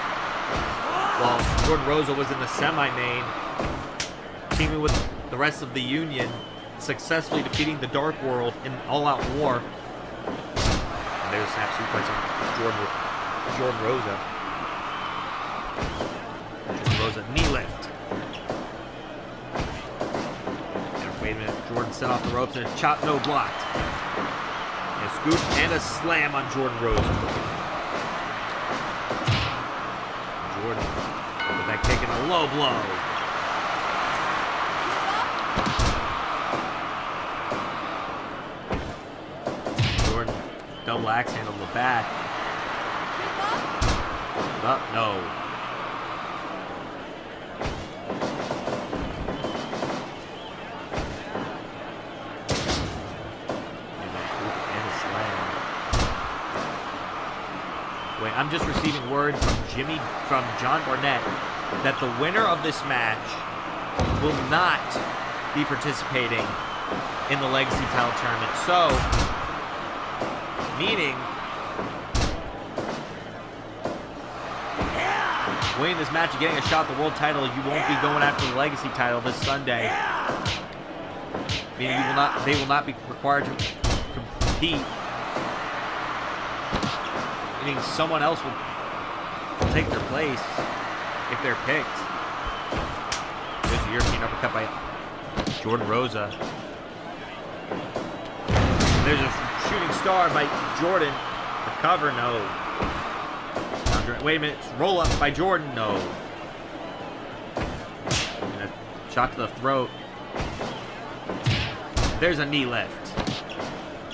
while Jordan Rosa was in the semi-main, teaming with the rest of the Union, successfully defeating the Dark World in All-Out War. And there's a snap suplex on Jordan Rosa. Jordan Rosa, knee lift. And wait a minute, Jordan set off the ropes and a chop, no blocked. And a scoop and a slam on Jordan Rosa. Jordan with that kick and a low blow. Jordan double axe handle to the back. No. Wait, I'm just receiving word from John Barnett that the winner of this match will not be participating in the Legacy title tournament. So, meaning, winning this match and getting a shot at the world title, you won't be going after the Legacy title this Sunday. Meaning they will not be required to compete. Meaning someone else will take their place if they're picked. There's a European uppercut by Jordan Rosa. There's a shooting star by Jordan. The cover, no. Wait a minute, roll up by Jordan, no. And a shot to the throat. There's a knee lift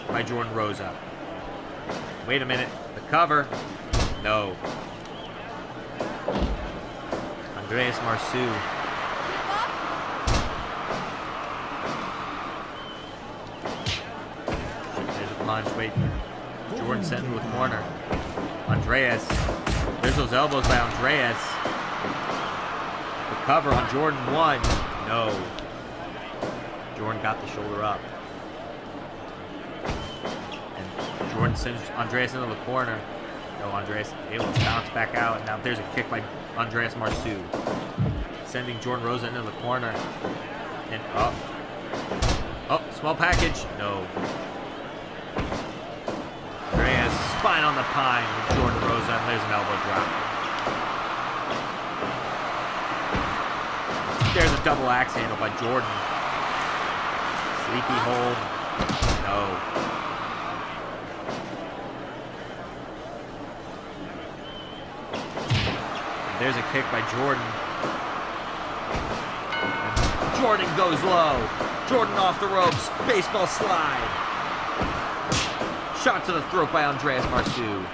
by Jordan Rosa. Wait a minute. Cover. No. Andreas Marceau. There's a punch. Wait. Jordan sent into the corner. Andreas. There's those elbows by Andreas. The cover on Jordan. One. No. Jordan got the shoulder up. Jordan sends Andreas into the corner. No, Andreas able to bounce back out. And now there's a kick by Andreas Marceau. Sending Jordan Rosa into the corner. And up. Oh, small package. No. Andreas, spine on the pine with Jordan Rosa. And there's an elbow drop. There's a double axe handle by Jordan. Sleepy hold. No. There's a kick by Jordan. And Jordan goes low. Jordan off the ropes. Baseball slide. Shot to the throat by Andreas Marceau.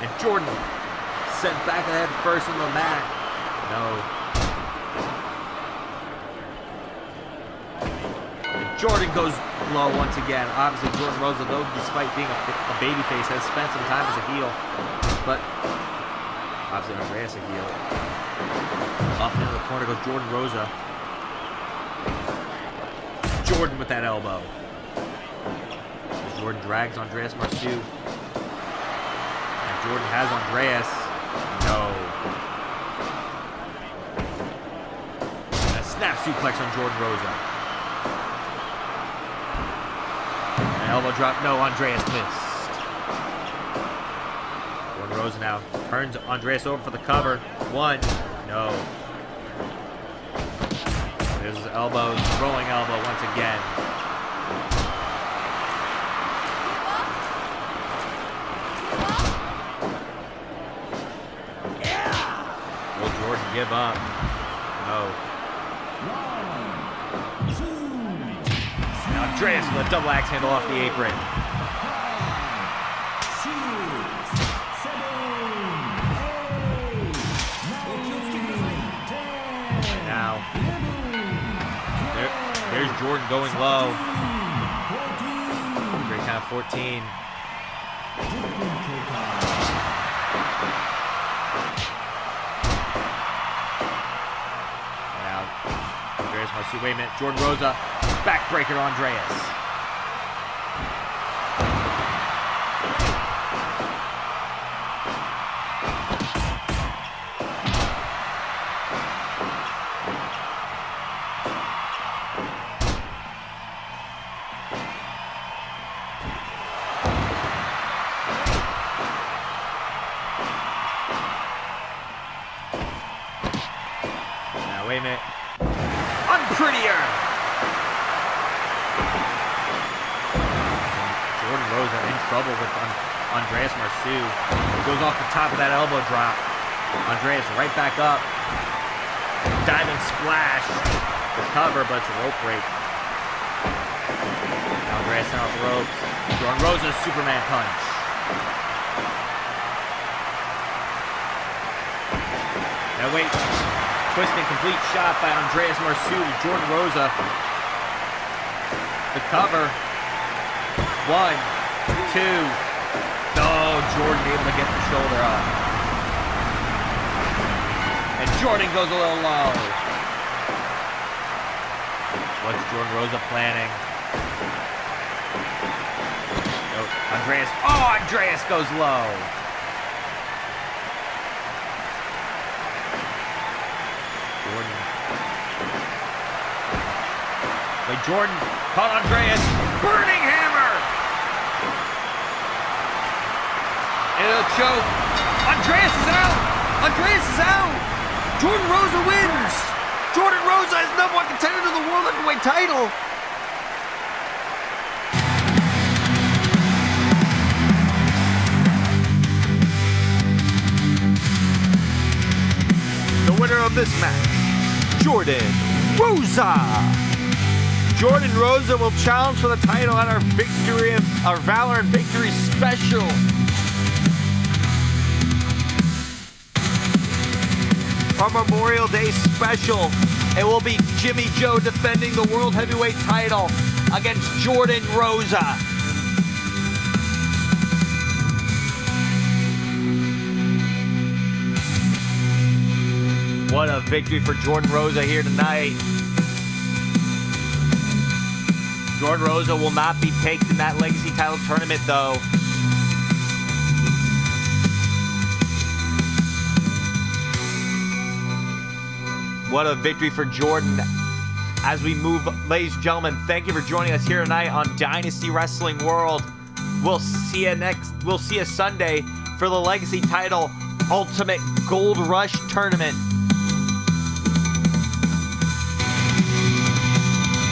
And Jordan sent back ahead first in the mat. No. And Jordan goes low once again. Obviously, Jordan Rosa, though, despite being a babyface, has spent some time as a heel. But obviously, Andreas a heel. Up into the corner goes Jordan Rosa. Jordan with that elbow. As Jordan drags Andreas Marceau. And Jordan has Andreas. No. And a snap suplex on Jordan Rosa. An elbow drop. No, Andreas missed. Rosa now turns Andreas over for the cover. One. No. There's his elbows. Rolling elbow once again. Will Jordan give up? No. Now Andreas with a double axe handle off the apron. And now, there's Jordan going low. Great count 14. Now, Andreas must see. Wait a minute. Jordan Rosa, backbreaker to Andreas. Wait a minute. Unprettier! Jordan Rosa in trouble with Andreas Marceau. Goes off the top of that elbow drop. Andreas right back up. Diamond splash. The cover, but it's a rope break. Now Andreas down off the ropes. Jordan Rosa Superman punch. Now wait. Twisting complete shot by Andreas Marceau to Jordan Rosa. The cover. 1, 2. Oh, Jordan able to get the shoulder up. And Jordan goes a little low. What's Jordan Rosa planning? Nope. Andreas. Oh, Andreas goes low. But Jordan caught Andreas. Burning hammer! And a choke. Andreas is out! Andreas is out! Jordan Rosa wins! Jordan Rosa is number 1 contender to the World Heavyweight title! The winner of this match, Jordan Rosa. Jordan Rosa will challenge for the title at our Valor and Victory special. Our Memorial Day special. It will be Jimmy Joe defending the World Heavyweight title against Jordan Rosa. What a victory for Jordan Rosa here tonight. Jordan Rosa will not be picked in that Legacy title tournament, though. What a victory for Jordan. As we move, ladies and gentlemen, thank you for joining us here tonight on Dynasty Wrestling World. We'll see you Sunday for the Legacy title Ultimate Gold Rush Tournament.